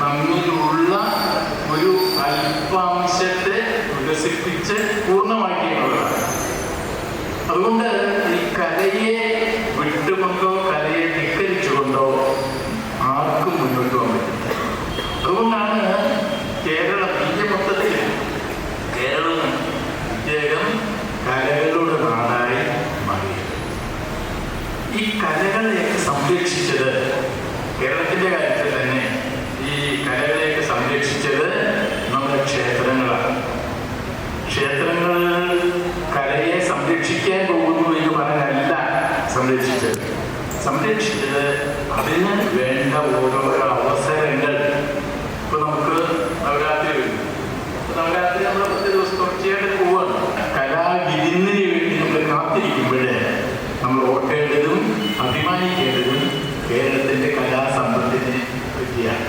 നമ്മിലുള്ള ഒരു അല്പാംശത്തെ വികസിപ്പിച്ച് പൂർണ്ണമാക്കിയുള്ളതാണ്. അതുകൊണ്ട് ഈ കലയെ വിട്ടുകൊണ്ടോ കലയെ ധിക്കരിച്ചുകൊണ്ടോ ആർക്കും മുന്നോട്ട് പോകാൻ പറ്റില്ല. അതുകൊണ്ടാണ് കേരളം, ഇന്ത്യ മൊത്തത്തിൽ കേരളം പ്രത്യേകം കലകളുടെ നാടായി മാറിയത്. ഈ കലകളെയൊക്കെ സംരക്ഷിച്ചത്, കേരളത്തിന്റെ കാര്യത്തിൽ തന്നെ ഈ കലകളെയൊക്കെ സംരക്ഷിച്ചത് നമ്മുടെ ക്ഷേത്രങ്ങളാണ്. ക്ഷേത്രങ്ങൾ കലയെ സംരക്ഷിക്കാൻ പോകുന്നു എന്ന് പറഞ്ഞല്ല സംരക്ഷിച്ചത്. സംരക്ഷിച്ചത് അതിന് വേണ്ട ഓരോരോ അവസരങ്ങൾ. ഇപ്പൊ നമുക്ക് നവരാത്രി വരും, നവരാത്രി നമ്മൾ 10 ദിവസം തുടർച്ചയായിട്ട് പോവാണ്. കലാവിരുന്നിന് വേണ്ടി നമ്മൾ കാത്തിരിക്കുമ്പോഴേ നമ്മൾ ഓർക്കേണ്ടതും അഭിമാനിക്കേണ്ടതും കേരളത്തിന്റെ കലാസമ്പത്തിനെ പറ്റിയാണ്.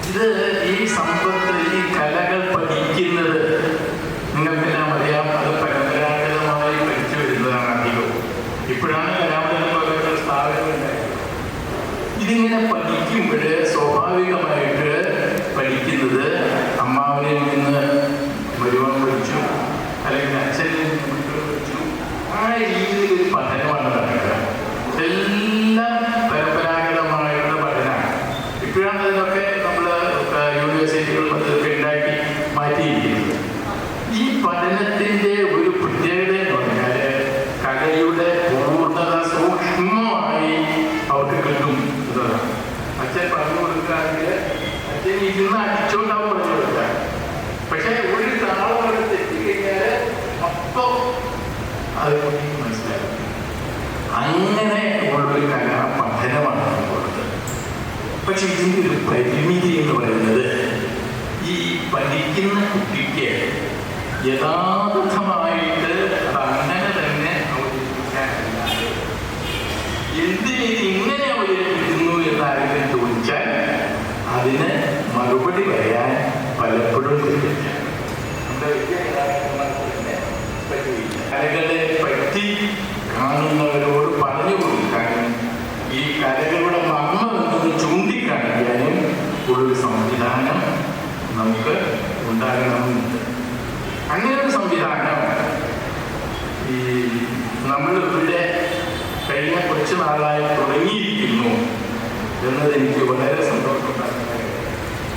ഇത് ഈ സമ്പത്ത്, ഈ കലകൾ പഠിക്കുന്നത് നിങ്ങൾക്കെല്ലാം അറിയാം, അത് പരമ്പരാഗതമായി പഠിച്ചു വരുന്നതാണ് അധികവും. ഇപ്പോഴാണ് കലാമണ്ഡലം പോലുള്ള സ്ഥാപനങ്ങളുണ്ടായത്. ഇതിങ്ങനെ പഠിക്കുമ്പോൾ സ്വാഭാവികമായിട്ട് പഠിക്കുന്നത് അമ്മാവനിൽ നിന്ന് മരുമകൻ പഠിച്ചു, അല്ലെങ്കിൽ അച്ഛനിൽ നിന്ന് മക്കൾ പഠിച്ചു, ആ രീതിയിൽ ഒരു പഠനമാണ് നടക്കുക. എല്ലാം പരമ്പരാഗതമായിട്ടുള്ള പഠനമാണ്. ഇപ്പോഴാണ് അതിനൊക്കെ നമ്മൾ യൂണിവേഴ്സിറ്റികൾ പദ്ധതിയൊക്കെ ഉണ്ടാക്കി മാറ്റിയിരിക്കുന്നത്. ഈ പഠനത്തിൻ്റെ ഒരു പ്രത്യേകത എന്ന് പറഞ്ഞാൽ കലയുടെ പൂർണ്ണത സൂക്ഷ്മമായി അവർക്ക് കിട്ടും എന്നതാണ്. അച്ഛൻ പറഞ്ഞു കൊടുക്കുകയാണെങ്കിൽ അച്ഛൻ ഇരുന്ന് അടിച്ചോണ്ടാവും പറഞ്ഞു കൊടുക്കുക. പക്ഷെ ഒരു താളം അവിടെ തെറ്റിക്കഴിഞ്ഞാൽ അപ്പം അത് മനസ്സിലാക്കും. അങ്ങനെ ഉള്ളൊരു കലാ പഠനമാണ് നമുക്കുള്ളത്. പക്ഷെ ഇതിൻ്റെ ഒരു പരിമിതി എന്ന് പറയുന്നത്, ഈ പഠിക്കുന്ന കുട്ടിക്ക് യഥാർത്ഥമായിട്ട് അതങ്ങനെ തന്നെ അവതരിപ്പിക്കാനല്ലാതെ എന്തിന് ഇത് ഇങ്ങനെ അവതരിപ്പിക്കുന്നു എന്നാരെങ്കിലും ചോദിച്ചാൽ അതിന് മറുപടി പറയാൻ പലപ്പോഴും പറ്റില്ല. നമ്മുടെ കലകളെ പറ്റി കാണുന്നവരോട് പറഞ്ഞു കൊടുക്കാനും ഈ കലകളുടെ മർമ്മം എന്നത് ചൂണ്ടിക്കാണിക്കാനും ഉള്ളൊരു സംവിധാനം നമുക്ക് ഉണ്ടാകണമെന്നുണ്ട്. അങ്ങനെ ഒരു സംവിധാനം ഈ നമ്മൾ ഇവിടെ കഴിഞ്ഞ കുറച്ച് നാളായി തുടങ്ങിയിരിക്കുന്നു എന്നത് എനിക്ക് വളരെ സന്തോഷമുണ്ടാക്കുന്ന കാര്യം.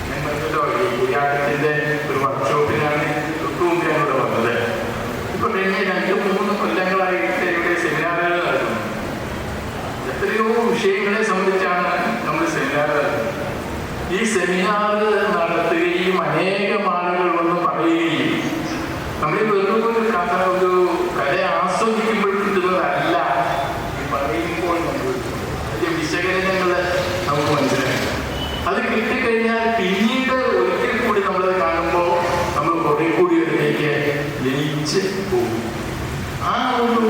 ഞാൻ പറഞ്ഞല്ലോ, ഈ കുര്യാട്ടത്തിൻ്റെ ഒരു വർക്ക്ഷോപ്പിനാണ് തൊട്ടുമുമ്പ് ഇവിടെ വന്നത്. ഇപ്പൊ കഴിഞ്ഞ 2-3 കൊല്ലങ്ങളായിട്ട് ഇവിടെ സെമിനാറുകൾ നടത്തുന്നു. എത്രയോ വിഷയങ്ങളെ സംബന്ധിച്ചാണ് നമ്മൾ സെമിനാർ നടത്തുന്നത്. ഈ സെമിനാർ നടത്തുകയും അനേകം ആളുകൾ വന്ന് പറയുകയും നമ്മൾ വെറും ഒരു കല ആസ്വദിക്കുമ്പോൾ കിട്ടുന്നതല്ല, ഈ പറയുമ്പോൾ നമ്മൾ അതിൻ്റെ വിശകലനങ്ങൾ നമുക്ക് മനസ്സിലാക്കാം. അത് കിട്ടിക്കഴിഞ്ഞാൽ പിന്നീട് ഒരിക്കൽ കൂടി നമ്മളത് കാണുമ്പോൾ നമ്മൾ കുറെ കൂടി അതിലേക്ക് ലയിച്ച് പോകും. ആ ഒരു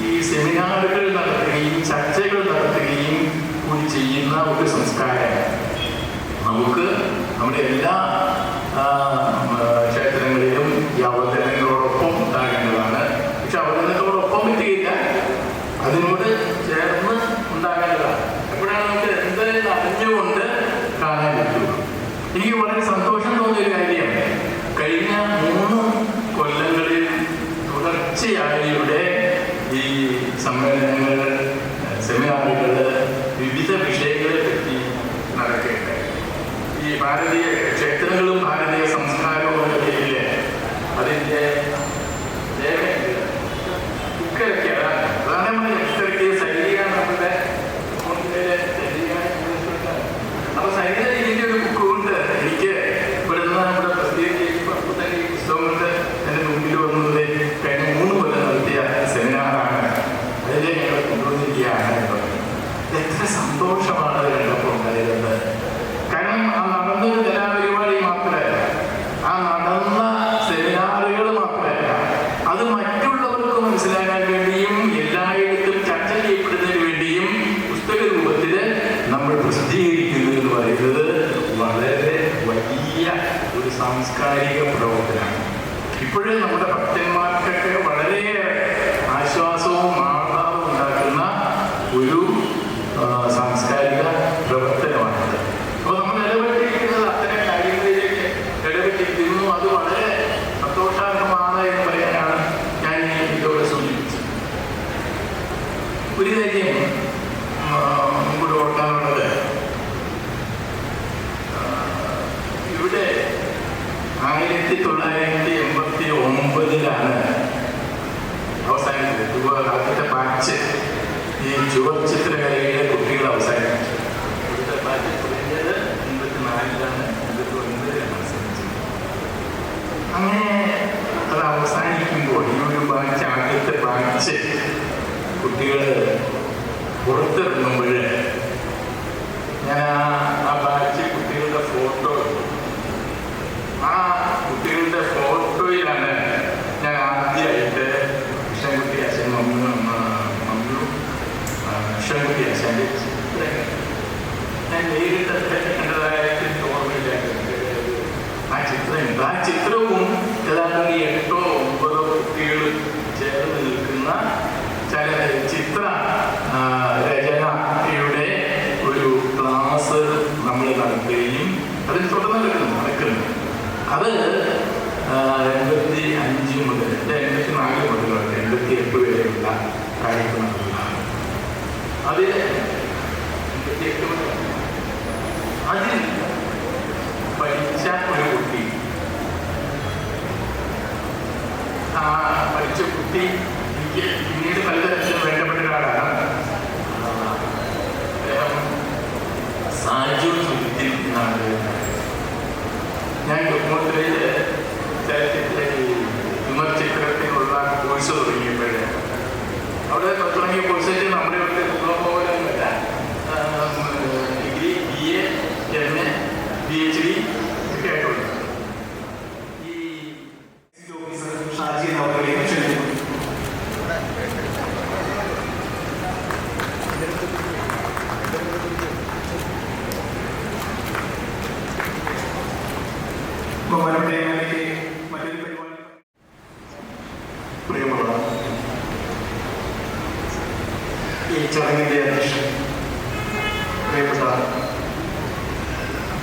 ഈ സെമിനാറുകൾ നടത്തുകയും ചർച്ചകൾ നടത്തുകയും കൂടി ചെയ്യുന്ന ഒരു സംസ്കാരം നമുക്ക് നമ്മുടെ എല്ലാ ക്ഷേത്രങ്ങളിലും ഈ അവതരണങ്ങളോടൊപ്പം ഉണ്ടാകേണ്ടതാണ്. പക്ഷെ അവതരണത്തോടൊപ്പം പറ്റുകയില്ല, അതിനോട് ചേർന്ന് ഉണ്ടാകേണ്ടതാണ്. എപ്പോഴാണ് നമുക്ക് എന്തായാലും അറിഞ്ഞുകൊണ്ട് കാണാൻ പറ്റുള്ളൂ. എനിക്ക് വളരെ സന്തോഷം തോന്നിയൊരു കാര്യമാണ്, കഴിഞ്ഞ 3 കൊല്ലങ്ങളിൽ തുടർച്ചയായി തുടർച്ചയായി ഇവിടെ ഈ സമ്മേളനങ്ങൾ, സെമിനാറുകൾ വിവിധ വിഷയങ്ങളെ പറ്റി നടക്കുകയുണ്ടായി. ഈ ഭാരതീയ ക്ഷേത്രങ്ങളും ഭാരതീയ സംസ്കാരവും എന്ന പേരിൽ അതിൻ്റെ അതാണ് ഇത്രയ്ക്ക് സൈനിക നമ്മുടെ അപ്പൊ സൈനിക ഇതിൻ്റെ ഒരു ബുക്ക് കൊണ്ട് എനിക്ക് ഇവിടുന്ന് നമ്മുടെ പ്രസിദ്ധീകരിക്കുന്ന പുസ്തകം കൊണ്ട് എൻ്റെ മുമ്പിൽ വന്നത് കഴിഞ്ഞ 3 കൊല്ലം നടത്തിയ സെമിനാറാണ്. അതിനെ ഞങ്ങൾ കൊണ്ടുവന്നിരിക്കുകയാണ്. എത്ര സന്തോഷമാണ് അത് കണ്ടപ്പോൾ ഉണ്ടായിരുന്നത്. കാരണം ആ നടന്നൊരു കലാപരിപാടി മാത്രമല്ല, ആ നടന്ന സെമിനാറുകൾ മാത്രമല്ല, അത് മറ്റുള്ളവർക്ക് മനസ്സിലാക്കാൻ വേണ്ടിയും എല്ലായിടത്തും ചർച്ച ചെയ്യപ്പെടുന്നതിന് വേണ്ടിയും പുസ്തക രൂപത്തിൽ നമ്മൾ പ്രസിദ്ധീകരിക്കുന്നത് എന്ന് പറയുന്നത് വളരെ വലിയ ഒരു സാംസ്കാരിക പ്രവർത്തനമാണ്. ഇപ്പോഴേ നമ്മുടെ ഭക്തന്മാർക്കൊക്കെ വളരെയേറെ ആശ്വാസവും ആഹ്ലാദവും ഉണ്ടാക്കുന്ന ഒരു സാംസ്കാരിക പ്രവർത്തനമാണിത്. അപ്പോൾ നമ്മൾ ഇടപെട്ടിരിക്കുന്നത് അത്തരം കാര്യങ്ങളിലേക്ക് ഇടപെട്ടിരിക്കുന്നു. അത് വളരെ സന്തോഷാർഹമാണ് എന്ന് പറയാനാണ് ഞാൻ ഇതോടെ സൂചിപ്പിച്ചത്. ഒരു കാര്യം മുമ്പോട്ട് ഓർക്കാനുള്ളത്, ഇവിടെ 1989 അവസാനിച്ചത്. ആദ്യത്തെ ബാച്ച് ഈ ചുവർ ചിത്രകലയിലെ കുട്ടികൾ അവസാനിപ്പിച്ചു. ഇവിടുത്തെ ബാച്ച് തുടങ്ങിയത് 84 അവസാനിച്ചത്. അങ്ങനെ അത് അവസാനിക്കുമ്പോൾ ഈ ഒരു ബാച്ച്, ആദ്യത്തെ ബാച്ച് കുട്ടികൾ പുറത്തിറങ്ങുമ്പോൾ ഞാൻ ആ ബാച്ച് കുട്ടികളുടെ ഫോട്ടോ, ആ കുട്ടികളുടെ ഫോട്ടോയിലാണ് ഞാൻ ആദ്യമായിട്ട് കൃഷ്ണൻകുട്ടി അച്ഛൻ മമ്മു കൃഷ്ണൻകുട്ടി അച്ഛൻ്റെ ചിത്രങ്ങൾ ഞാൻ നേരിട്ട് കണ്ടതായിട്ട് ഓർമ്മയില്ല. ആ ചിത്രവും ഏതാണ്ട് 8 or 9 കുട്ടികൾ ചേർന്ന് നിൽക്കുന്ന ചിത്ര രചനയുടെ ഒരു ക്ലാസ് നമ്മൾ നടത്തുകയും അതിന് തുടർന്ന് നടക്കുന്നു. അത് 85 മുതൽ 84 മുതൽ 88 വരെയുള്ള കാര്യക്രമങ്ങളാണ്. അതിൽ 88 മുതൽ അതിൽ പഠിച്ച ഒരു കുട്ടി, പഠിച്ച കുട്ടി എനിക്ക് പിന്നീട് പലതരത്തിലും വേണ്ടപ്പെട്ട ഒരാളാണ്. അദ്ദേഹം സാജു സുജിത്തിൽ എന്നാണ്. ഞാൻ ഡോക്യുമെന്ററിയിൽ വിമർശിത്രത്തിനുള്ള കോഴ്സ് തുടങ്ങിയപ്പോഴേ അവിടെ തുടങ്ങിയ കോഴ്സിൽ നമ്മുടെ ഇവിടെ പോകാനൊന്നുമില്ല. ഡിഗ്രി, BA, MA, PhD ഒക്കെ ആയിട്ടുള്ളത്. ഈ ഓഫീസർ ഷാജി അവരെയും ക്ഷണിക്കുന്നു. മറ്റൊരു പരിപാടി. പ്രിയമുള്ള ഈ ചടങ്ങിൻ്റെ അധ്യക്ഷൻ പ്രിയപ്പെട്ട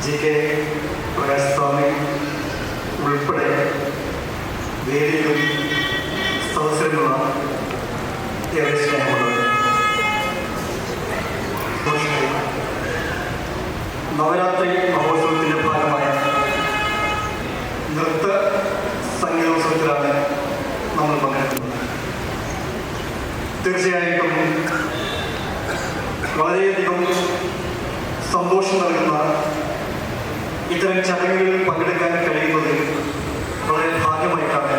GK പ്രകാശസ്വാമി ഉൾപ്പെടെ വേദിയിലും സദസ്സിലുമുള്ള ഏറെ സ്നേഹമുള്ളത്, നവരാത്രി മഹോത്സവത്തിൻ്റെ ഭാഗമായ നൃത്ത സംഗീതോത്സവത്തിലാണ് നമ്മൾ പങ്കെടുക്കുന്നത്. തീർച്ചയായിട്ടും വളരെയധികം സന്തോഷം നൽകുന്ന ഇത്തരം ചടങ്ങുകളിൽ പങ്കെടുക്കാൻ കഴിയുന്നത് വളരെ ഭാഗ്യമായിട്ടാണ്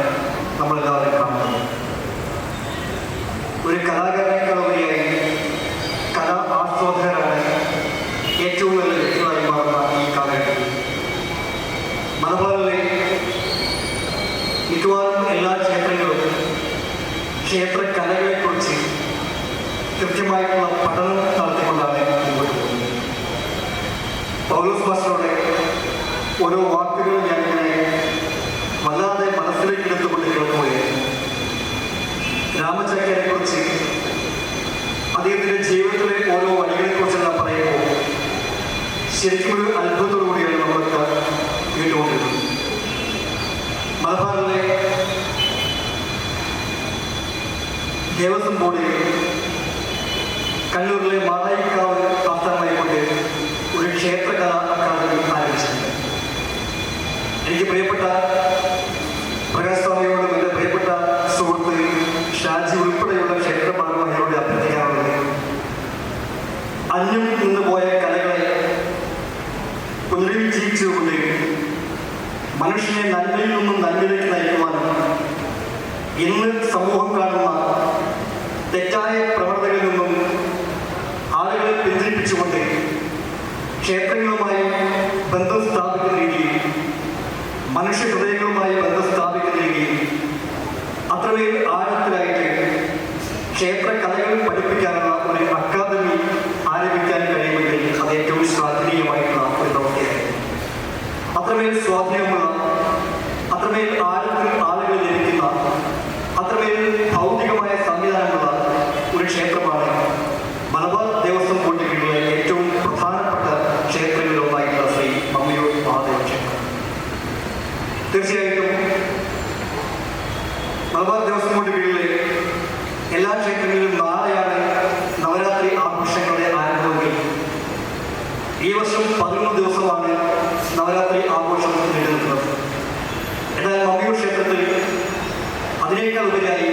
നമ്മളെല്ലാവരും കാണുന്നത്. ഒരു കലാകാരനേക്കാളുപരിയായി കലാ ആസ്വാദകരാണ് ഏറ്റവും വലിയ വ്യക്തികളായി മാറുന്ന ഈ കാലഘട്ടത്തിൽ മലബാറിലെ മിക്കവാറും എല്ലാ ക്ഷേത്രങ്ങളും ക്ഷേത്ര കലകളെക്കുറിച്ച് കൃത്യമായിട്ടുള്ള പഠനം നടത്തിക്കൊണ്ടാണ് മുമ്പോട്ട് പോകുന്നത്. പൗലോസ് മാസ്റ്ററുടെ ഓരോ വാക്കുകൾ ഞാനിങ്ങനെ വല്ലാതെ മനസ്സിലേക്ക് എടുത്തുകൊണ്ട് കേൾക്കുമ്പോൾ രാമചാര്യരെക്കുറിച്ച്, അദ്ദേഹത്തിൻ്റെ ജീവിതത്തിലെ ഓരോ വഴികളെക്കുറിച്ചെല്ലാം പറയുമ്പോൾ ശരിക്കും ഒരു അത്ഭുതത്തോടു കൂടിയാണ് നമ്മൾക്ക് കേട്ടുകൊണ്ടിരുന്നത്. മലബാറിലെ ദേവസ്വം ബോർഡ് കണ്ണൂരിലെ മാടായിക്കാവ് ആസ്ഥാനമായിക്കൊണ്ട് ഒരു ക്ഷേത്രകലാ അക്കാദമി ആരംഭിച്ചിട്ടുണ്ട്. എനിക്ക് പ്രിയപ്പെട്ട പ്രകാശ് സ്വാമിയോടും എൻ്റെ പ്രിയപ്പെട്ട സുഹൃത്ത് ഷാജി ഉൾപ്പെടെയുള്ള ക്ഷേത്ര ഭാരവാഹികളോട് അഭ്യർത്ഥിക്കാറുള്ളത്, അന്യം നിന്ന് പോയ കലകളെ പുനരുജ്ജീവിച്ചുകൊണ്ട് മനുഷ്യനെ നന്മയിൽ നിന്നും നന്മയിലേക്ക് നയിക്കുവാനും ഇന്ന് സമൂഹം കാണുന്ന തെറ്റായ പ്രവണതകളിൽ നിന്നും ആളുകളെ പിന്തിരിപ്പിച്ചുകൊണ്ട് ക്ഷേത്രങ്ങളുമായി ബന്ധം സ്ഥാപിക്കുന്ന രീതിയിൽ, മനുഷ്യ ഹൃദയങ്ങളുമായി ബന്ധം സ്ഥാപിക്കുന്ന രീതിയിൽ അത്രമേൽ ആഴത്തിലായിട്ട് ക്ഷേത്ര കലകൾ പഠിപ്പിക്കാനുള്ള ഒരു അക്കാദമി ആരംഭിക്കാൻ കഴിയുമെങ്കിൽ അത് ഏറ്റവും ശ്ലാഘനീയമായിട്ടുള്ള ഒരു പ്രവൃത്തിയായിരുന്നു. അത്രമേൽ സ്വാധീനമുള്ള, അത്രമേൽ ആഴത്തിൽ ആളുകൾ ലഭിക്കുന്ന, അത്രമേൽ ഭൗതികമായ സംവിധാനമുള്ള ഒരു ക്ഷേത്രമാണ് മലബാർ ദേവസ്വം ബോർഡിലുള്ള ഏറ്റവും പ്രധാനപ്പെട്ട ക്ഷേത്രങ്ങളിലൊന്നായിട്ടുള്ള ശ്രീ മമ്മിയൂർ മഹാദേവ ക്ഷേത്രം. തീർച്ചയായിട്ടും മലബാർ ദേവസ്വം ബോർഡിലെ എല്ലാ ക്ഷേത്രങ്ങളിലും നാളെയാണ് നവരാത്രി ആഘോഷങ്ങളുടെ ആരംഭമെങ്കിൽ ഈ വർഷം 11 ദിവസമാണ് നവരാത്രി ആഘോഷം നിലനിൽക്കുന്നത്. എന്നാൽ മമ്മിയൂർ ക്ഷേത്രത്തിൽ അതിനേക്കാൾ ഉപരിയായി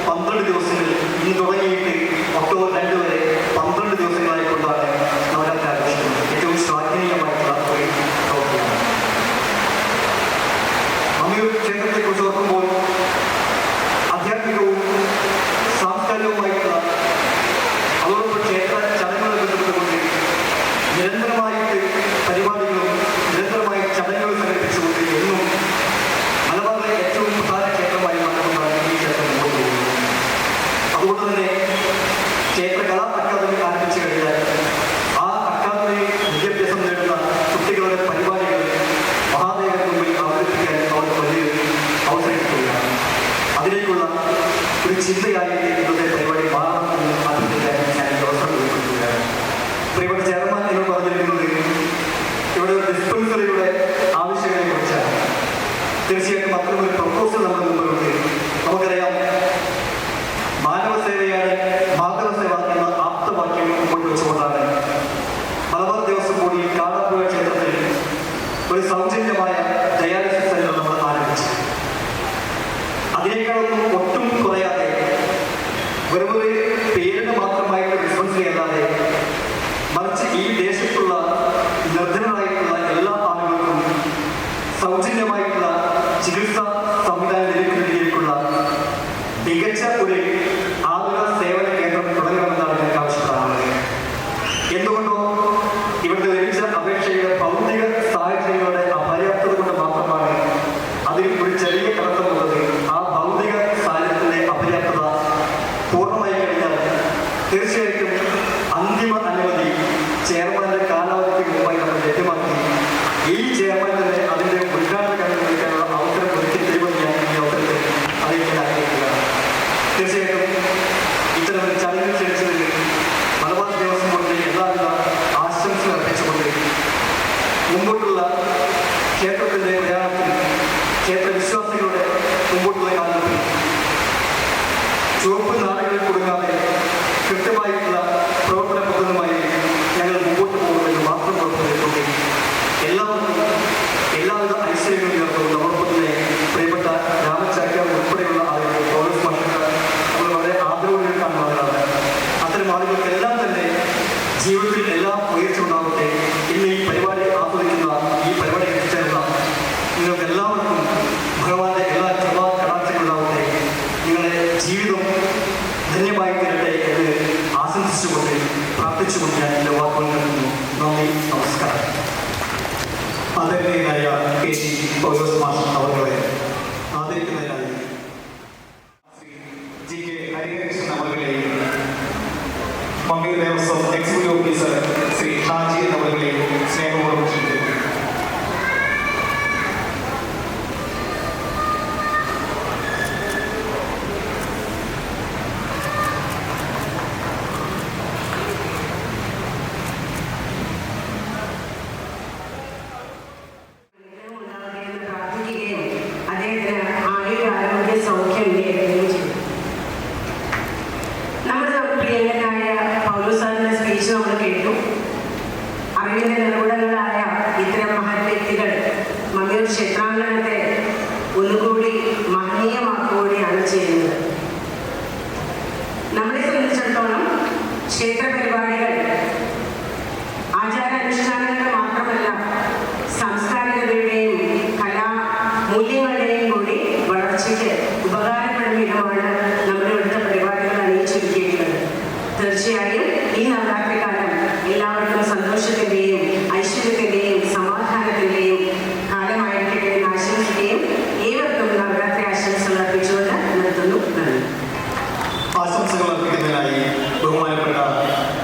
12 ദിവസങ്ങളിൽ ഇന്ന് തുടങ്ങിയിട്ട് ഒക്ടോബർ 2 വരെ 12 ദിവസങ്ങളായിക്കൊണ്ടാണ് നവരാത്രി ആഘോഷിക്കുന്നത്. ഏറ്റവും ശ്ലാഘനീയമായിട്ടുള്ള ഒരു പ്രവൃത്തിയാണ്. മമ്മിയൂർ ക്ഷേത്രത്തെക്കുറിച്ച് ഓർക്കുമ്പോൾ ആധ്യാത്മികവും സാംസ്കാരികവുമായിട്ടുള്ള അതോടൊപ്പം ക്ഷേത്ര ചടങ്ങുകൾ ബന്ധപ്പെട്ടുകൊണ്ട് നിരന്തരമായിട്ട് പരിപാടികളും നിരന്തരമായി ചടങ്ങുകൾ സംഘടിപ്പിച്ചുകൊണ്ട് എന്നും മലബാറിലെ ഏറ്റവും പ്രധാന ക്ഷേത്രമായി മാറ്റപ്പെട്ടാണ് ഈ ക്ഷേത്രം മുമ്പോട്ട് പോകുന്നത്. അതുകൊണ്ട് തന്നെ ക്ഷേത്രകലാ അക്കാദമി ആരംഭിച്ചു കഴിഞ്ഞാൽ ആ അക്കാദമി വിദ്യാഭ്യാസം നേടുന്ന കുട്ടികളുടെ പരിപാടികൾ മഹാദേവന് മുമ്പിൽ അവതരിപ്പിക്കാൻ അവർക്ക് വലിയ അവസരം കിട്ടുകയാണ്. അതിലേക്കുള്ള ഒരു ചിന്തയായിട്ട് ഇന്നത്തെ പരിപാടി മാറണമെന്ന് അഭ്യർത്ഥിക്കാൻ ഞാൻ ഈ അവസരം കൊടുക്കുകയാണ്. പ്രിയപ്പെട്ട ചെയർമാൻ എന്ന് പറഞ്ഞിരിക്കുന്നത് ഇവിടെ ഒരു ഡിസ്പെൻസറിയുടെ ആവശ്യകതയെ കുറിച്ചാണ്. തീർച്ചയായിട്ടും അത്തരമൊരു പ്രപ്പോസൽ നമ്മുടെ മുമ്പിലുണ്ട്. നമുക്കറിയാം, മാനവ സേവയാണ് മാധവ സേവ എന്ന ആപ്തവാക്യം മുമ്പോട്ട് വെച്ചുകൊണ്ടാണ് മലബാർ ദേവസ്വം ബോർഡിൽ കാടാപ്പുഴ ക്ഷേത്രത്തിൽ ഒരു സൗജന്യമായ ഡയാലിസിസ് സെന്റർ നമ്മൾ ആരംഭിച്ചു. അതിനേക്കാളൊന്നും ഒട്ടും കുറയാതെ വെറുതെ പേരിന് മാത്രമായിട്ട് ഡിസ്പെൻസറി അല്ലാതെ മറിച്ച് ഈ ദേശത്തുള്ള നിർധനരായിട്ടുള്ള എല്ലാ ആളുകൾക്കും സൗജന്യമായിട്ടുള്ള ചികിത്സാ സംവിധാനം ലഭിക്കുന്ന രീതിയിലേക്കുള്ള മികച്ച ഒരു ആതുര സേവന കേന്ദ്രം തുടങ്ങണമെന്നാണ് ഞങ്ങൾക്ക് ആവശ്യപ്പെടാറുള്ളത്. എന്തുകൊണ്ടോ ഇവിടുത്തെ ലഭിച്ച അപേക്ഷയുടെ ഭൗതിക സാഹചര്യങ്ങളുടെ അപര്യാപ്തത കൊണ്ട് മാത്രമാണ് അതിൽ ഒരു ചെറിയ തടസ്സമുള്ളത്. ആ ഭൗതിക സാഹചര്യത്തിന്റെ അപര്യാപ്തത പൂർണ്ണമായി കഴിഞ്ഞാൽ തീർച്ചയായിട്ടും അന്തിമ അനുമതി ചെയർമാന്റെ കാലാവധിക്ക് മുമ്പായി നമ്മൾ ലഭ്യമാക്കി ഈ ചെയർമാൻ തന്നെ അതിന്റെ ഉദ്ഘാടന കടന്നു വിളിക്കാനുള്ള അവസരം ഒരുക്കി തരുമെന്ന് ഞാൻ ഈ അവസരത്തിൽ അറിയിക്കാൻ ആഗ്രഹിക്കുകയാണ്. തീർച്ചയായിട്ടും ഇത്തരമൊരു ചടങ്ങിൽ ക്ഷണിച്ചതിൽ മലബാർ ദേവസ്വം ബോർഡിന്റെ എല്ലാവിധ ആശംസകൾ അർപ്പിച്ചുകൊണ്ട് മുമ്പോട്ടുള്ള ക്ഷേത്രത്തിന്റെ പ്രയാണത്തിൽ, ക്ഷേത്ര വിശ്വാസികളുടെ മുമ്പോട്ടുള്ള കാലത്തിൽ ചുവപ്പ് നാടുകളിൽ കൊടുക്കാതെ കൃത്യമായിട്ടുള്ള പ്രവർത്തന പദ്ധതിയുമായി ഞങ്ങൾ മുമ്പോട്ട് പോകുമെന്ന് മാത്രം ഉറപ്പുവരുത്തുകൊണ്ട് എല്ലാവർക്കും എല്ലാവിധ ഐശ്വര്യങ്ങളും ചേർത്തുകൊണ്ട് അതോടൊപ്പം തന്നെ പ്രിയപ്പെട്ട രാമചാക്യാർ ഉൾപ്പെടെയുള്ള ആളുകൾ പൗലോസ് മാസ്റ്റർ നമ്മൾ വളരെ ആദരവോടെ കാണുന്ന ആളുകളാണ്. അത്തരം ആളുകൾക്കെല്ലാം തന്നെ ജീവിതത്തിൽ എല്ലാം ഉയർച്ച ഉണ്ടാവട്ടെ. ഇന്ന് ഈ പരിപാടി ആസ്വദിക്കുന്ന, ഈ പരിപാടി എത്തിച്ചേർന്ന നിങ്ങൾക്ക് എല്ലാവർക്കും ഭഗവാന്റെ എല്ലാ കൃപാ കടാക്ഷങ്ങളുണ്ടാവട്ടെ. നിങ്ങളുടെ ജീവിതം ധന്യമായി തീരട്ടെ എന്ന് ആശംസിച്ചുകൊണ്ട് പ്രാർത്ഥിച്ചുകൊണ്ട് ഞാൻ എൻ്റെ വാക്കുകൾ നൽകുന്നു. നന്ദി, നമസ്കാരം. ആദരണീയനായ KG പൗലോസ് മാസ്റ്റർ അവരെ ആദരിക്കുന്നതിനായി ശ്രീ GK ഹരിഹരകൃഷ്ണൻ അവர்களെയും മമ്മിയൂർ ദേവസ്വം എക്സിക്യൂട്ടീവ് ഓഫീസർ ശ്രീ ഷാജി അവர்களെയും സ്നേഹപൂർവ്വം ക്ഷണിക്കുന്നു. അദ്ദേഹത്തിന് ആരോഗ്യ സൗഖ്യം നേടുകയും ചെയ്തു. ക്ഷേത്ര പരിപാടികൾ ആചാരാനുഷ്ഠാനങ്ങൾ മാത്രമല്ല സാംസ്കാരികതയുടെയും കലാമൂല്യങ്ങളുടെയും കൂടി വളർച്ചയ്ക്ക് ഉപകാരപ്പെടുന്ന വിധമാണ് നമ്മുടെ ഇവിടുത്തെ പരിപാടികൾ അണിയിച്ചൊരുക്കിയിട്ടുള്ളത്. തീർച്ചയായും ഈ നവരാത്രി കാലം എല്ലാവർക്കും സന്തോഷത്തിൻ്റെയും ഐശ്വര്യത്തിൻ്റെയും സമാധാനത്തിൻ്റെയും കാലമായിരിക്കട്ടെ എന്ന് ആശംസിക്കുകയും ഏവർക്കും നവരാത്രി ആശംസകൾ അർപ്പിച്ചുകൊണ്ട് നിർത്തുന്നു. നന്ദി. ആശംസകൾ അർപ്പിക്കുന്നതിനായി ബഹുമാനപ്പെട്ട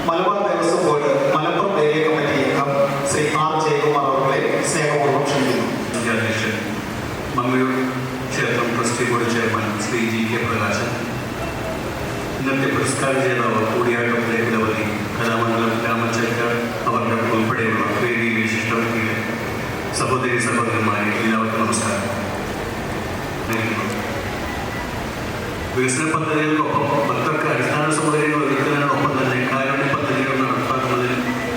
Malabar Devaswom board Malappuram area committee അംഗം ശ്രീ ആർ ജയകുമാർ അവരുടെ സ്നേഹപൂർവ്വം ക്ഷണിക്കുന്നു. അധ്യക്ഷൻ മമ്മയൂർ ക്ഷേത്രം trustee board chairman Shri GK Prakashan, ഇന്നത്തെ പുരസ്കാര ജേതാവ് കൂടിയാട്ടത്തിലെ നിരവധി കലാമണ്ഡലം രാമചേക്കർ അവരുടെ ഉൾപ്പെടെയുള്ള വേദിയിൽ വിശിഷ്ട വ്യക്തികളെ, സഹോദരി സഹോദരന്മാരെ, എല്ലാവർക്കും നമസ്കാരം. വികസന പദ്ധതികൾക്കൊപ്പം ഭക്തർക്ക് അടിസ്ഥാന സൗകര്യങ്ങൾ ഒരുക്കുന്നതിനോടൊപ്പം തന്നെ കാരുണ്യ പദ്ധതികൾ നടപ്പാക്കുന്നതിൽ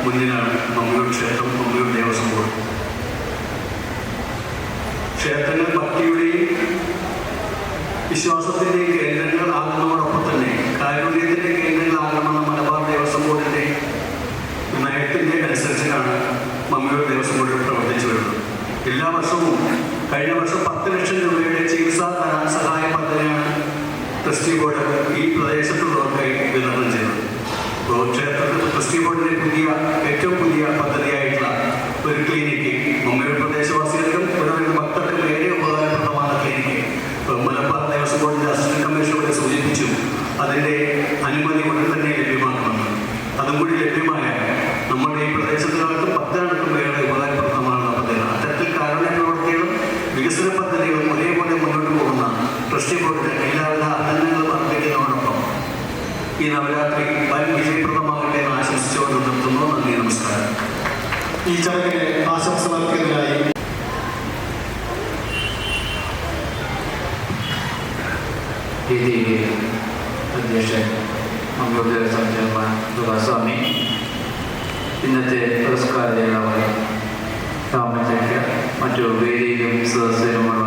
മുന്നിലാണ് മമ്മയൂർ ക്ഷേത്രം, മമ്മയൂർ ദേവസ്വം ബോർഡ്. ക്ഷേത്രങ്ങൾ ഭക്തിയുടെയും വിശ്വാസത്തിൻ്റെയും കേന്ദ്രങ്ങളാകുന്നതോടൊപ്പം തന്നെ കാരുണ്യത്തിൻ്റെ കേന്ദ്രങ്ങളാകണമെന്ന മലബാർ ദേവസ്വം ബോർഡിൻ്റെ നയത്തിൻ്റെ അനുസരിച്ചാണ് മമ്മയൂർ ദേവസ്വം ബോർഡ് പ്രവർത്തിച്ചു വരുന്നത്. എല്ലാ വർഷവും കഴിഞ്ഞ വർഷം 10 ലക്ഷം രൂപയുടെ ചികിത്സാ ധനസഹായ പദ്ധതിയാണ് ട്രസ്റ്റി ബോർഡ് ഈ പ്രദേശത്തുള്ളവർക്കായി വിതരണം ചെയ്തത്. അപ്പോൾ ക്ഷേത്രത്തിൽ ട്രസ്റ്റി ബോർഡിൻ്റെ ഏറ്റവും പുതിയ പദ്ധതിയായിട്ടുള്ള ഒരു ക്ലിനിക്ക് മമ്മയൂർ പ്രദേശവാസികൾക്കും ഇവിടെ വരുന്ന ഭക്തർക്കും ഏറെ ഉപകാരപ്രദമായ ക്ലിനിക്ക് മലബാർ ദേവസ്വം ബോർഡിൻ്റെ അസിസ്റ്റന്റ് കമ്മീഷണറെ സൂചിപ്പിച്ചു അതിൻ്റെ അനുമതി ഉടൻ തന്നെ ലഭ്യമാക്കണമെന്ന്. അതും കൂടി ലഭ്യമായ നമ്മുടെ ഈ പ്രദേശത്തുകാർക്കും ഭക്തർക്കും ഏറെ ഉപകാരപ്രദമാണ് പദ്ധതികൾ. അത്തരത്തിൽ കാരുണ്യ പ്രവർത്തികളും വികസന പദ്ധതികളും ഒരേപോലെ മുന്നോട്ട് പോകുന്ന ട്രസ്റ്റി ബോർഡിന് എല്ലാവിധ അഭിനന്ദനങ്ങളും അർപ്പിക്കുന്നതോടൊപ്പം ഈ നവരാത്രി വൻ വിജയപ്രദമാകട്ടെ എന്ന് ആശംസിച്ചുകൊണ്ട് നിർത്തുന്നു. നന്ദി, നമസ്കാരം. ഈ ചടങ്ങിന് ആശംസ നൽകുന്നതിനായി വേദിയിലെ അധ്യക്ഷൻ മമ്മയൂർ ദേവസ്വം ചെയർമാൻ ദുർഗാസ്വാമി, ഇന്നത്തെ പുരസ്കാര ജേതാവ് രാമചേക്കർ, മറ്റു വേദിയിലും സദസ്സിലുമുള്ള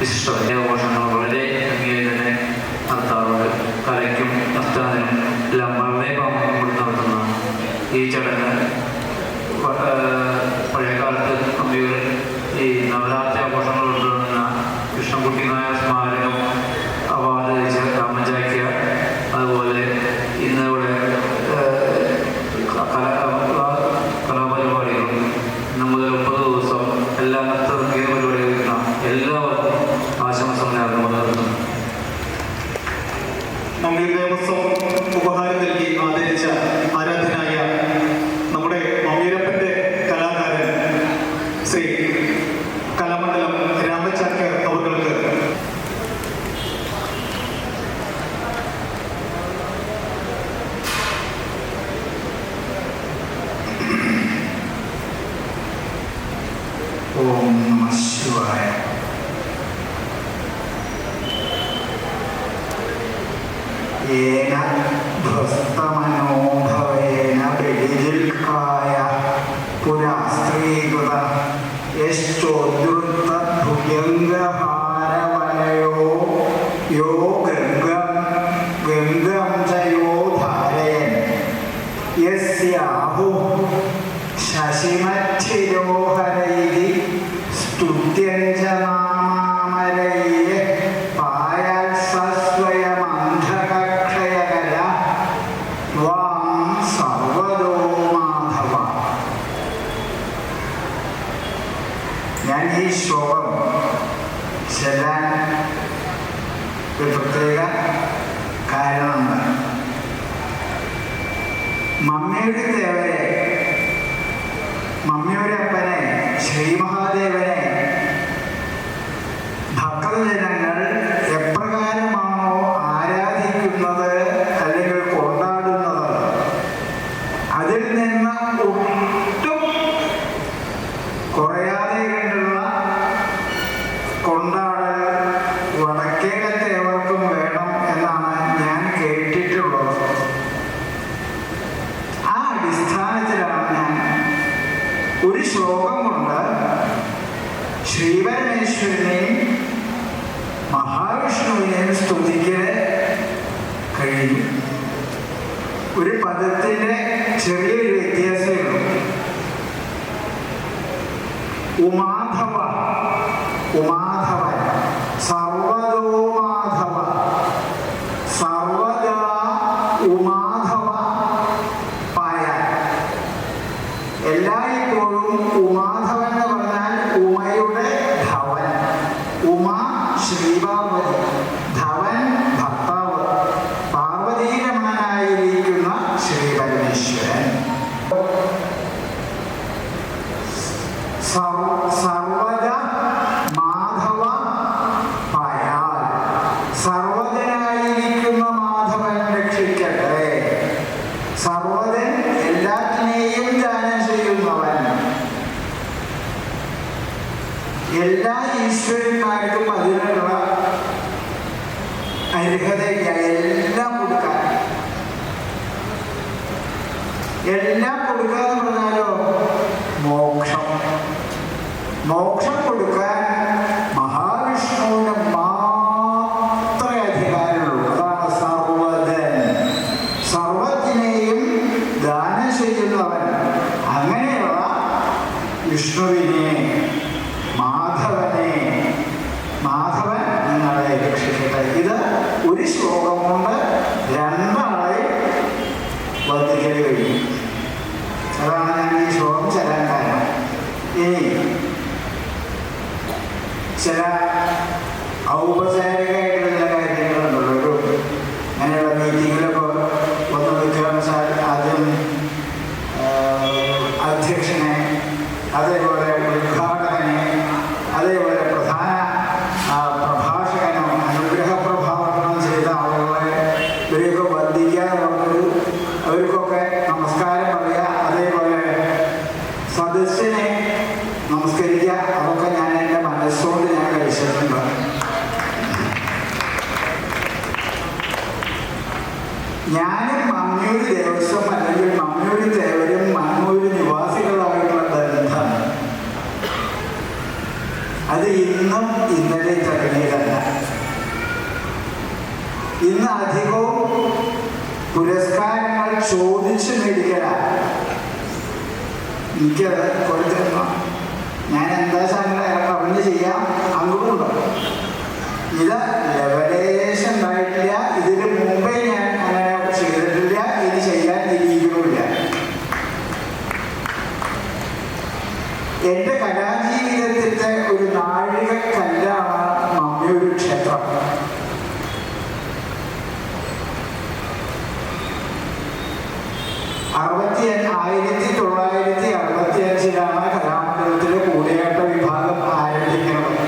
വിശിഷ്ട ആഘോഷങ്ങൾ വളരെ ഭംഗിയായി തന്നെ നടത്താറുണ്ട്. കലയ്ക്കും നൃത്തത്തിനും എല്ലാം വളരെ പ്രാമുഖ്യം കൊടുത്ത് നടത്തുന്ന ഈ ചടങ്ങ് പഴയകാലത്ത് മമ്മയൂർ ഈ നവരാത്രി ആഘോഷങ്ങൾ കൊണ്ടുവരുന്ന കൃഷ്ണൻകുട്ടി നായർ സ്മാരകം അവാർഡ് ലഭിച്ച രാമചാക്യ, അതുപോലെ ഇന്നിവിടെ കലാപരിപാടികളും ഇന്ന് മുതൽ 30 ദിവസം എല്ലാ നൃത്ത സംഗീത പരിപാടികളിൽ എല്ലാവർക്കും ആശംസ നേർന്നുകൊണ്ട് നിർത്തുന്നു. മമ്മയൂർ ദേവസ്വം ഉപഹാരം നൽകി ആദരിച്ച ആരാധനായ നമ്മുടെ മമ്മയൂരപ്പൻ്റെ കലാകാരൻ ശ്രീ കലാമണ്ഡലം രാമചാക്കർ അവർക്ക് ഓം നമഃ ശിവായ. ഏന ധ്വസ്തമനോഭവേന ബലിജിൽക്കായ പുരാസ്ത്രീകൃത യശ്ചോദ്വൃത്ത ഭുജംഗഭാരവലയോ യോ ഗംഗം ചയോ ധാരയൻ യസ്യാഹു ശശിമച്ഛിരോഹരൈതി സ്തുത്യഞ്ച നാമാമരൈ പായസ്വയമന്ധകക്ഷയകര വാം സർവദോ മാധവ. ഞാൻ ഈ ശ്ലോകം ചെല്ലാൻ ഒരു പ്രത്യേക കാരണമുണ്ട്. മമ്മയുടെ ദേവരെ, മമ്മയൂരപ്പനെ, ശ്രീമഹാദേവനെ ഭക്തജനങ്ങൾ എപ്രകാരമാണോ ആരാധിക്കുന്നത് അല്ലെങ്കിൽ കൊണ്ടാടുന്നത്, അതിൽ നിന്ന് ഒട്ടും കുറയാതെ കണ്ടുള്ള കൊണ്ടാടൽ വടക്കേകത്തേവർക്കും വേണം എന്നാണ് ഞാൻ കേട്ടിട്ടുള്ളത്. ആ അടിസ്ഥാനത്തിലാണ് ഞാൻ ഒരു ശ്ലോകം കൊണ്ട് ശ്രീപരമേശ്വരനെയും മഹാവിഷ്ണുവിനെയും സ്തുതിക്കാൻ കഴിയും. ഒരു പദ്ധതി ചെറിയൊരു വ്യത്യാസമേ ഉള്ളൂ. ഉമാധവ, ഉമാധവൻ, സർവതോമാധവ, സർവദാ ഉമാധവ പായ. എല്ലായ്പ്പോഴും ഉമാധവൻ എന്ന് പറഞ്ഞാൽ ഉമയുടെ ധവൻ. ഉമ ശ്രീപാർവതി, ധവൻ ഭർത്താവ്, പാർവതീരമണനായിരിക്കുന്ന ശ്രീ പരമേശ്വരൻ. സർവദ മാധവ പായാൽ, സർവദനായിരിക്കുന്ന മാധവൻ രക്ഷിക്കട്ടെ. സർവദൻ എല്ലാത്തിനെയും ദാനം ചെയ്യുന്നവൻ. എല്ലാ ഈശ്വരന്മാർക്കും അതിനുള്ള അർഹതയില്ല. എല്ലാം കൊടുക്കാൻ, എല്ലാം കൊടുക്കാന്ന് പറഞ്ഞാലോ മോക്ഷം. മോക്ഷം കൊടുക്കാൻ മഹാവിഷ്ണുവിന് മാത്രമേ അധികാരമുള്ളൂ. അതാണ് സർവദൻ, സർവത്തിനെയും ദാനം ചെയ്യുന്നവൻ. അങ്ങനെയുള്ള വിഷ്ണുവിനെ, മാധവനെ, മാധവൻ നിങ്ങളെ രക്ഷിക്കട്ടെ. ഇത് ഒരു ശ്ലോകം കൊണ്ട് രണ്ടാളെ വർദ്ധിക്കൽ കഴിയും. അതാണ് ഞാൻ ഈ ശ്ലോകം ചെല്ലാൻ കാരണം. ഇനി ചില ഔപചാരികമായിട്ടുള്ള കാര്യങ്ങളുണ്ടല്ലോ. ഒരു അങ്ങനെയുള്ള മീറ്റിങ്ങിലൊക്കെ വന്ന് നിൽക്കുകയെന്ന് വെച്ചാൽ ആദ്യം അധ്യക്ഷനെ, അതേപോലെ ഉദ്ഘാടകനെ, അതേപോലെ പ്രധാന പ്രഭാഷകനോ അനുഗ്രഹ പ്രഭാഷണം ചെയ്ത ആളുകളെ ഇവരെയൊക്കെ വന്ദിക്കാതെ പറഞ്ഞൊരു അവർക്കൊക്കെ നമസ്കാരം പറയുക, അതേപോലെ സദസ്സിനെ നമസ്കരിക്കുക. അതൊക്കെ ഞാൻ എൻ്റെ മനസ്സുകൊണ്ട് ഞാൻ കഴിച്ചിട്ടുണ്ട്. ഞാനും മമ്മൂര് ദേവസ്വം അല്ലെങ്കിൽ മമ്മൂര് തേവരും മമ്മൂര് നിവാസികളായിട്ടുള്ള ബന്ധം അത് ഇന്നും ഇന്നലെ തുടങ്ങിയതല്ല. ഇന്ന് അധികവും പുരസ്കാരങ്ങൾ ചോദിച്ചു മേടിക്കലാണ്. എനിക്കത് കൊടുത്തിരുന്നു, ഞാൻ എന്താ അങ്ങനെ കവിഞ്ഞ് ചെയ്യാം, അങ്ങോട്ടുണ്ടോ. ഇത് ലെവലേശം ഉണ്ടായിട്ടില്ല. ഇതിന് മുമ്പേ ഞാൻ അങ്ങനെ ചെയ്തിട്ടില്ല, ഇത് ചെയ്യാൻ ഇരിക്കുന്നില്ല. എൻ്റെ കലാജീവിതത്തിൻ്റെ ഒരു നാഴികക്കല്ലാണ് മമ്മൂര് ക്ഷേത്രം. ാണ് 1965 കലാമണ്ഡലത്തിലെ കൂടിയാട്ട വിഭാഗം ആരംഭിക്കുന്നത്.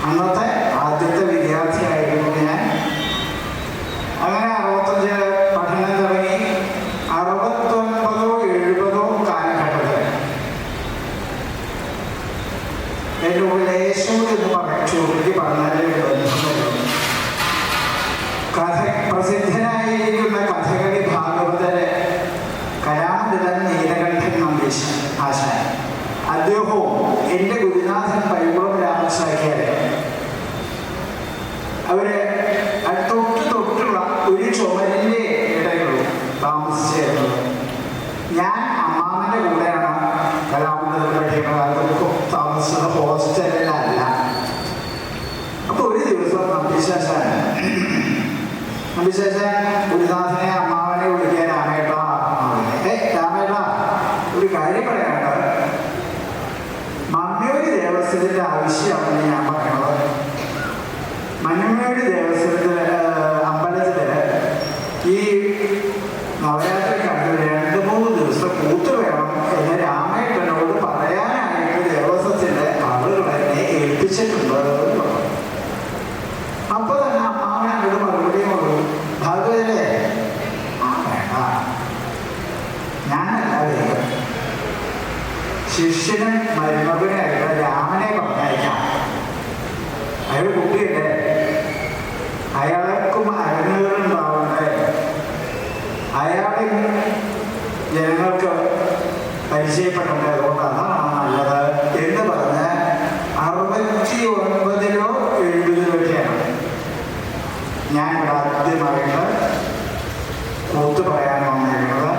അന്നത്തെ ആദ്യത്തെ വിദ്യാർത്ഥിയായിരുന്നു ഞാൻ. അങ്ങനെ 65 പഠനം തുടങ്ങി. 69 70 കാലഘട്ടത്തിൽ എൻ്റെ ഉപദേശം എന്ന് പറയാം, ചുരുക്കി പറഞ്ഞാലേ ബന്ധം. കഥ പ്രസിദ്ധനായിരിക്കുന്ന കഥകളി ഭാഗവതരെ കലാമണ്ഡലം നീലകണ്ഠൻ നമ്പീശൻ ആശാൻ, അദ്ദേഹവും എൻ്റെ ഗുരുനാഥൻ പൈകുളം രാമസാഖ്യാരെ, അവര് തൊട്ടുള്ള ഒരു ചുമരിൻ്റെ ഇടയിലുള്ളൂ താമസിച്ചിരുന്നത്. ഞാൻ അമ്മാവൻ്റെ കൂടെയാണ് കലാമണ്ഡലം പഠിക്കുന്നത്. താമസിച്ചത് ഹോസ്റ്റലിലല്ല. അപ്പോൾ ഒരു ദിവസം നമ്പീശാശാൻ ഗുരുനാഥനെ അമ്മാവനെ വിളിക്കാൻ രാമേട്ട, രാമേട്ട ഒരു കാര്യം പറയാനുണ്ട്. മമ്മൂര് ദേവസ്വത്തിൻ്റെ ആവശ്യമാണെന്ന് ഞാൻ പറയണത്. മമ്മൂര് ദേവസ്വത്തിൻ്റെ അമ്പലത്തിൽ ഈ നവരാത്രി കണ്ടു 2-3 ദിവസം കൂത്ത് വേണം എന്ന് രാമേട്ടനോട് പറയാനായിട്ട് ദേവസ്വത്തിൻ്റെ ആളുകൾ എന്നെ ഏൽപ്പിച്ചിട്ടുണ്ട്. അപ്പോൾ തന്നെ അമ്മാവൻ അങ്ങോട്ട് മറുപടിയും ഉള്ളൂ, ഭാഗവതല്ലേ വേണ്ട, ഞാനല്ലാതെ ശിഷ്യനും മരുമകനായിട്ട് രാമനെ പറഞ്ഞയക്കാം. അയാൾ കുട്ടിയല്ലേ, അയാൾക്കും അരങ്ങുകളുണ്ടാവണ്ടേ, അയാളെ ജനങ്ങൾക്ക് പരിചയപ്പെടേണ്ടത്. അതുകൊണ്ട് അതാണ് നല്ലത് എന്ന് പറഞ്ഞ് 69-ലോ 70-ലൊക്കെയാണ് ഞാൻ ഇവിടെ ആദ്യമായിട്ട് കൂത്ത് പറയാൻ വന്നിരുന്നത്.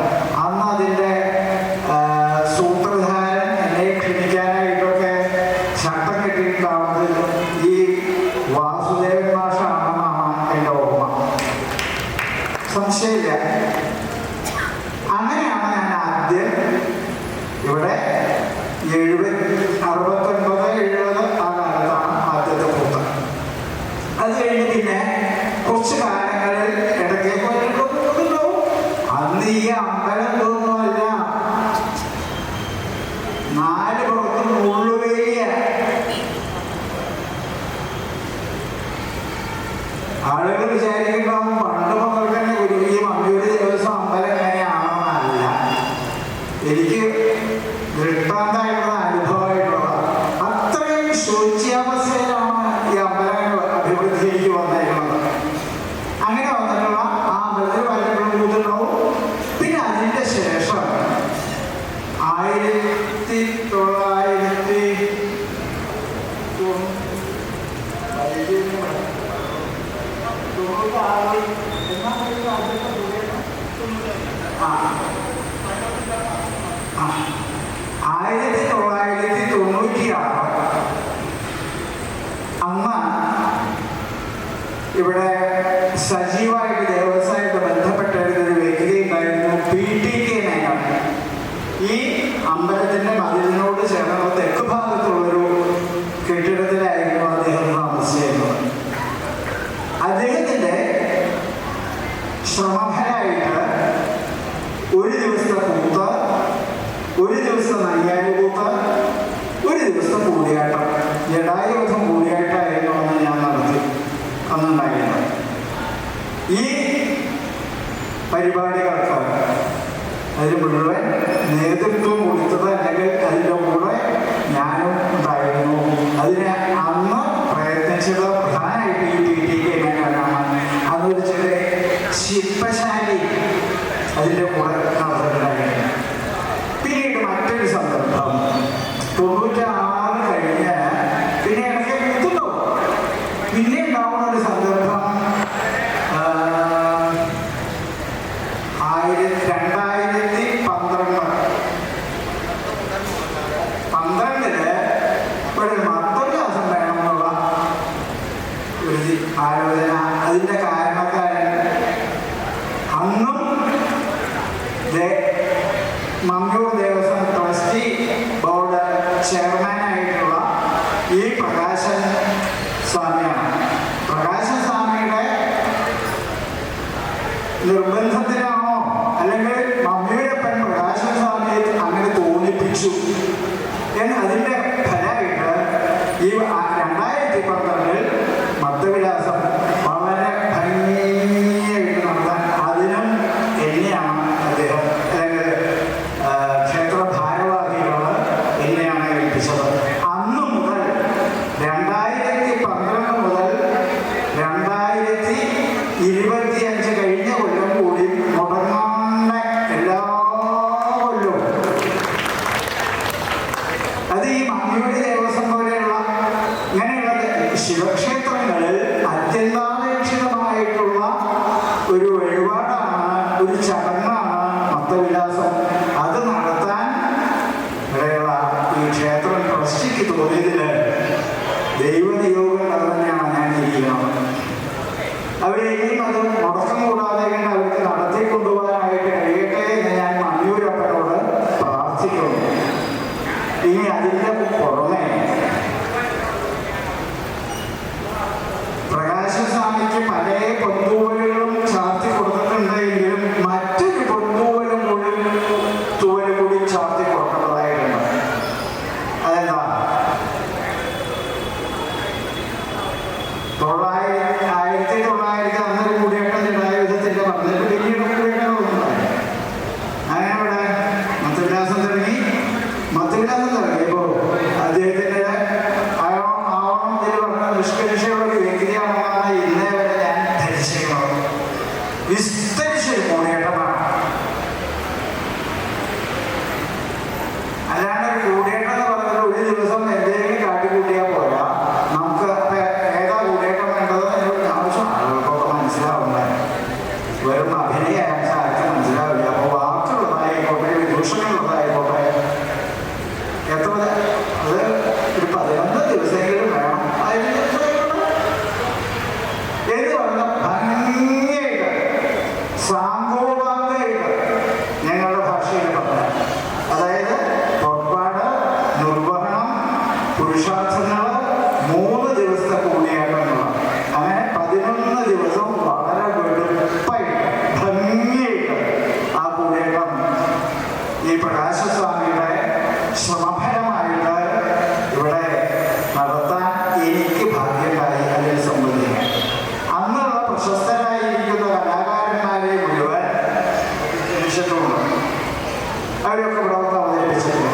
സംശയമില്ല. അങ്ങനെയാണ് ഞാൻ ആദ്യം ഇവിടെ 69, 70 ആ കാലത്താണ് ആദ്യത്തെ പൂത്ത്. അത് കഴിഞ്ഞ് പിന്നെ കുറച്ച് കാലങ്ങളിൽ ഇടയ്ക്ക് പോയിട്ടുണ്ടാവും. അന്ന് ഈ അമ്പലം തോന്നുമല്ല, 4 പുറത്തും മുള്ളുവേലിയ. ആളുകൾ വിചാരിക്കുന്നുണ്ടാവും പണ്ട് മുതൽ തന്നെ ഈ മമ്മിയൂര് ദിവസം അമ്പലം എങ്ങനെയാണെന്നല്ല. എനിക്ക് ദൃഷ്ടാന്തമായിട്ടുള്ള അനുഭവമായിട്ടുള്ളതാണ്. അത്രയും ശോച്യാവസ്ഥയിലാണ് ഈ അമ്പലങ്ങൾ അഭിവൃദ്ധിയിലേക്ക് വന്നേക്കുന്നത്. അങ്ങനെ വന്നിട്ടുള്ള ആ അമ്പലത്തിൽ പലപ്പോഴും കൂട്ടുണ്ടാവും. പിന്നെ അതിൻ്റെ ശേഷം 1990 അന്ന് ഇവിടെ സജീവമായിട്ട് ദേവസ്വമായിട്ട് ബന്ധപ്പെട്ടിരുന്നൊരു വ്യക്തി ഉണ്ടായിരുന്നു, PTK നായനാണ്. ഈ അമ്പലത്തിൻ്റെ മതിലിനോട് ചേർന്ന തെക്ക് ഭാഗത്തുള്ളൊരു കെട്ടിടത്തിലായിരുന്നു അദ്ദേഹം താമസിച്ചിരുന്നത്. അദ്ദേഹത്തിൻ്റെ ശ്രമഫലമായിട്ട് ഒരു ദിവസത്തെ കൂത്ത്, ഒരു ദിവസം നയ്യാരി കൂത്ത്, ഒരു ദിവസം കൂടിയാട്ടം, ജഡായുധം കൂടിയാട്ടമായിരുന്നു അന്ന് ഞാൻ നടത്തി അന്നുണ്ടായിരുന്നത്. ഈ പരിപാടികൾക്ക് അതിന് മുഴുവൻ നേതൃത്വം കൊടുത്തത് അല്ലെങ്കിൽ അതിൻ്റെ കൂടെ ഞാനും ഉണ്ടായിരുന്നു. അതിന് അന്ന് പ്രയത്നിച്ചത് പ്രധാനമായിട്ട് ഈ PTK മേഖലയാണ്. അതൊരു ചെറിയ ശില്പശാലി അതിൻ്റെ കൂടെ നടന്നിട്ടുണ്ടായിരുന്നു. പിന്നീട് മറ്റൊരു സന്ദർഭം 96 കഴിഞ്ഞ് പിന്നെ ഇടയ്ക്ക് എത്തുന്നു. പിന്നെ ഉണ്ടാവുന്ന ഒരു സന്ദർഭം 2012 ഒരു മർദ്ദവ്യാസം വേണമെന്നുള്ള ഒരു ആലോചന. അതിൻ്റെ കാരണക്കാരൻ അന്നും മമ്മിയൂർ ദേവസ്വം ട്രസ്റ്റി ബോർഡ് ചെയർമാനായിട്ടുള്ള ഈ പ്രകാശൻ സ്വാമിയാണ്. പ്രകാശൻ സ്വാമിയുടെ നിർബന്ധത്തിലാണോ അല്ലെങ്കിൽ മമ്മിയൂരപ്പൻ പ്രകാശൻ സ്വാമിയെ അങ്ങനെ തോന്നിപ്പിച്ചു എന്ന് അതിൻ്റെ ഫലമായിട്ട് ഈ 2012 മർദ്ദവിലാസം വളരെ ഭംഗിയായിട്ട് നടത്താൻ അതിനും എന്നെയാണ് അദ്ദേഹം അല്ലെങ്കിൽ ക്ഷേത്ര ഭാരവാഹികൾ എന്നെയാണ് ഏൽപ്പിച്ചത്. അന്ന് മുതൽ 2012 മുതൽ 2025 കഴിഞ്ഞ കൊല്ലം കൂടി മുടങ്ങാണ്ട് എല്ലാ കൊല്ലവും അത് ഈ മമ്മിയൂര് ദേവസ്വം പോലെയുള്ള ഇങ്ങനെയുള്ള ശിവക്ഷേത്രങ്ങളിൽ അത്യന്താപേക്ഷിതമായിട്ടുള്ള ഒരു വഴിപാടാണ്, ഒരു ചടങ്ങാണ് മർദ്ദവിലാസം. അത് നടത്താൻ ഇവിടെയുള്ള ഈ ക്ഷേത്രം ട്രസ്റ്റിക്ക് തോന്നിയതിൽ ദൈവനിയോഗം അത് തന്നെയാണ് ഞാൻ ഇരിക്കുന്നത്. അവിടെ ഇനിയും അത് മുടക്കം കൂടാതെ അവർക്ക് നടത്തിക്കൊണ്ടുപോകാനായിട്ട് കഴിയട്ടെ എന്ന് ഞാൻ മമ്മിയൂരപ്പനോട് പ്രാർത്ഥിക്കുന്നു. ഇനി അതിൻ്റെ പുറമെ പ്രകാശസ്വാമിക്ക് പല പൊന്തൂവലുകളും ചാർത്തി കൊടുത്തിട്ടുണ്ടെങ്കിലും മറ്റൊരു പൊന്തൂവലും കൂടി ചാർത്തി കൊടുക്കേണ്ടതായിട്ടുണ്ട്. അതെന്താ? 1900 അന്നൊരു കൂടിയേട്ടം ജഡായുധത്തിൻ്റെ പറഞ്ഞിട്ട് പിന്നീട് കൂടിയേട്ടൊന്നുണ്ടായി. അങ്ങനെ അവിടെ മർദ്ദവിലാസം തുടങ്ങിയപ്പോൾ അദ്ദേഹത്തിൻ്റെ ആവണം ഇതിൽ പറഞ്ഞ നിഷ്കർഷയുള്ള ഒരു വ്യക്തിയാണെന്നാണ് ഇന്നേ വരെ ഞാൻ ധരിച്ചിരുന്നത്. പ്രശസ്തരായിരിക്കുന്ന കലാകാരന്മാരെ മുഴുവൻ ക്ഷണിച്ചിട്ടുണ്ട്. അവരൊക്കെ ഇവിടെ വന്ന് അവതരിപ്പിച്ചിട്ട്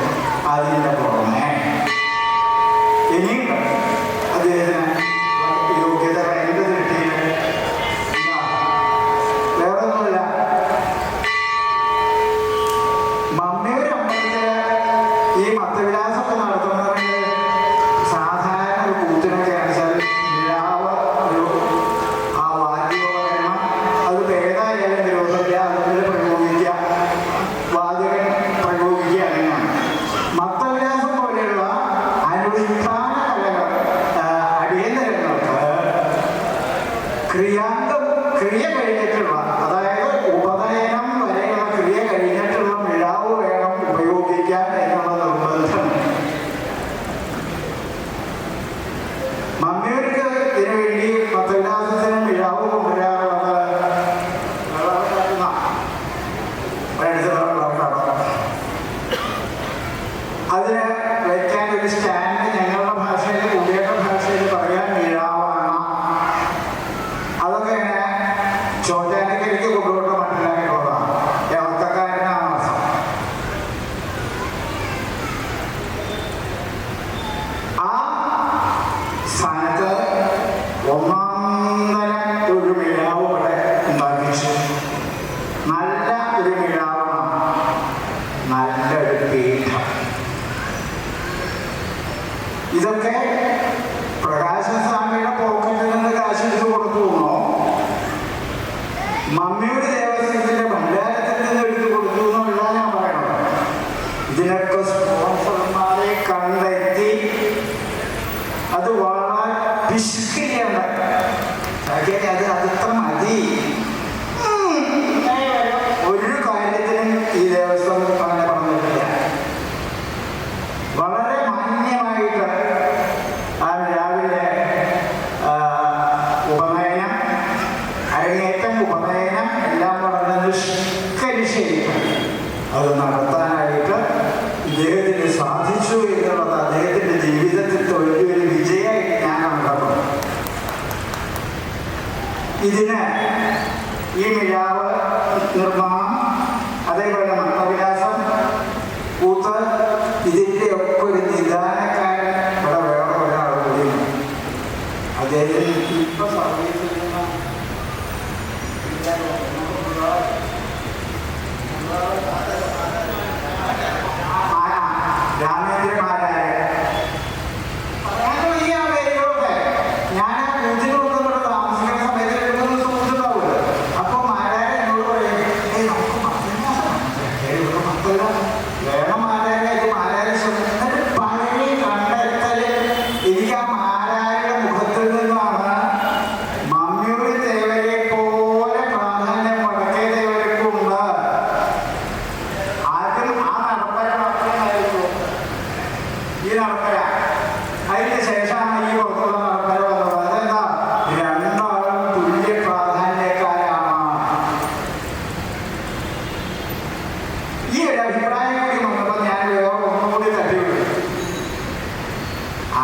അതിൻ്റെ പുറമെ ഇനിയും അദ്ദേഹത്തിന് യോഗ്യത എന്ത് കിട്ടിയത് വേറൊന്നുമില്ല. മമ്മിയൂർ അമ്പലത്തില് ഈ മത്തവിലാസമൊക്കെ നടത്തുന്നവർക്ക് സാധാരണ ഒരു കൂത്തിനൊക്കെ വെച്ചാൽ നിലാവ് ഒരു ആ വാദ്യോപകരണം അത് ഏതായാലും വിരോധമില്ല, അതിൽ പ്രയോഗിക്കുക, വാദ്യകൻ പ്രയോഗിക്കുക അങ്ങനെയാണ്. മത്തവിലാസം പോലെയുള്ള അനുഷ്ഠാന കലകൾ അടിയന്തരങ്ങൾക്ക് ക്രിയ കഴിഞ്ഞിട്ടുള്ള, അതായത് ഉപനയനം വരെയുള്ള ക്രിയ കഴിഞ്ഞിട്ടുള്ള മിഴാവ് വേണം ഉപയോഗിക്കാൻ എന്നുള്ള നിർബന്ധം. മമ്മിയൂർക്ക് ഇതിനു വേണ്ടി മത്തവിലാസത്തിന് മിഴാവ് കൊണ്ടുവരാറുള്ളത് അതിന് വയ്ക്കാൻ ഒരു സ്റ്റാൻഡ് ഞങ്ങളുടെ ഭാഷയിൽ കുട്ടിയുടെ ഭാഷയിൽ പറയാൻ മിഴാവാണ്. അതൊക്കെ ഇങ്ങനെ ചോറ്റാനിക്കരിക്ക് കൊണ്ടുപോയിട്ട് മനസ്സിലാക്കിയുള്ളതാണ്. ഇളക്കക്കാരനാണ് അർത്ഥം. ആ സ്ഥാനത്ത് ഒന്നാന്തരം ഒരു മിഴാവ് ഇവിടെ ഉണ്ടാക്കിച്ചു. നല്ല ഒരു മിഴാവാണ്, നല്ലൊരു പീഠം. ഇതൊക്കെ പ്രകാശസ്വാമിയുടെ പോക്കറ്റിൽ നിന്ന് കാശെടുത്ത് കൊടുത്തു എന്നോ മമ്മിയുടെ ദേവസ്വത്തിന്റെ ഭണ്ഡാരത്തിൽ നിന്ന് എടുത്ത് കൊടുത്തു എന്നുള്ള ഞാൻ പറയണത്. ഇതിനൊക്കെ സ്പോൺസർമാരെ കണ്ടെത്തി അത് വളരെ പിശുക്കിയാണ്. അത് അത്ര മതി. ഒരു കാര്യത്തിനും ഈ ദേവസ്വം അങ്ങനെ പറഞ്ഞിട്ടില്ല. വളരെ മാന്യമായിട്ട് ആ രാവിലെ ഉപനയനം, അരങ്ങേറ്റം, ഉപനയനം എല്ലാം വളരെ നിഷ്കരിശയിട്ട് അത് നടത്താനായിട്ട് ഇദ്ദേഹത്തിന് സാധിച്ചു എന്നുള്ളത് അദ്ദേഹത്തിൻ്റെ ജീവിതത്തിൽ വലിയൊരു വിജയമായിട്ട് ഞാൻ കണ്ടത്. ഇതിന് ഈ മിഴാവ് നിർമ്മാണം, അതേപോലെ മത്തവിലാസം, കൂത്ത്, ഇതിൻ്റെ ഒക്കെ ഒരു നിദാനക്കാരൻ ഇവിടെ വേറെ ഒരാൾ കൂടിയുണ്ട്. അദ്ദേഹത്തിന് ഇപ്പൊ സർവീസിൽ രാമേന്ദ്രമാരായ പറയാനുള്ള ഈ ആ പേരുകളൊക്കെ ഞാൻ ആ കൂത്തിനൊക്കെ ഇവിടെ താമസിക്കുന്ന സമയത്ത് 2 ദിവസം കൂട്ടുണ്ടാവില്ല. അപ്പോൾ മാരായ എന്നോട് പറയും, നമുക്ക് മത്തവിലാസം വേണം മാരായ, ഇത് മാരായ എന്നിട്ട് പഴയ കണ്ടെത്തല്. എനിക്ക് ആ മാരായുടെ മുഖത്തിൽ നിന്നാണ് മമ്മിയൂർ ദേവരെ പോലെ പ്രാധാന്യം വടക്കേ ദേവരക്കുണ്ട്. ആദ്യം ആ നടപ്പര മാത്രമായിരുന്നു ഈ നടപ്പര. അതിന് ശേഷമാണ് ഈ പുറത്തുള്ള നടപ്പര വന്നത്. അതെന്താ, രണ്ടാളും തുല്യ പ്രാധാന്യക്കാരാണ്. ഈ ഒരു അഭിപ്രായം കൂടി വന്നപ്പോൾ ഞാൻ വേറെ ഒന്നുകൂടി തട്ടിവിട്ടു.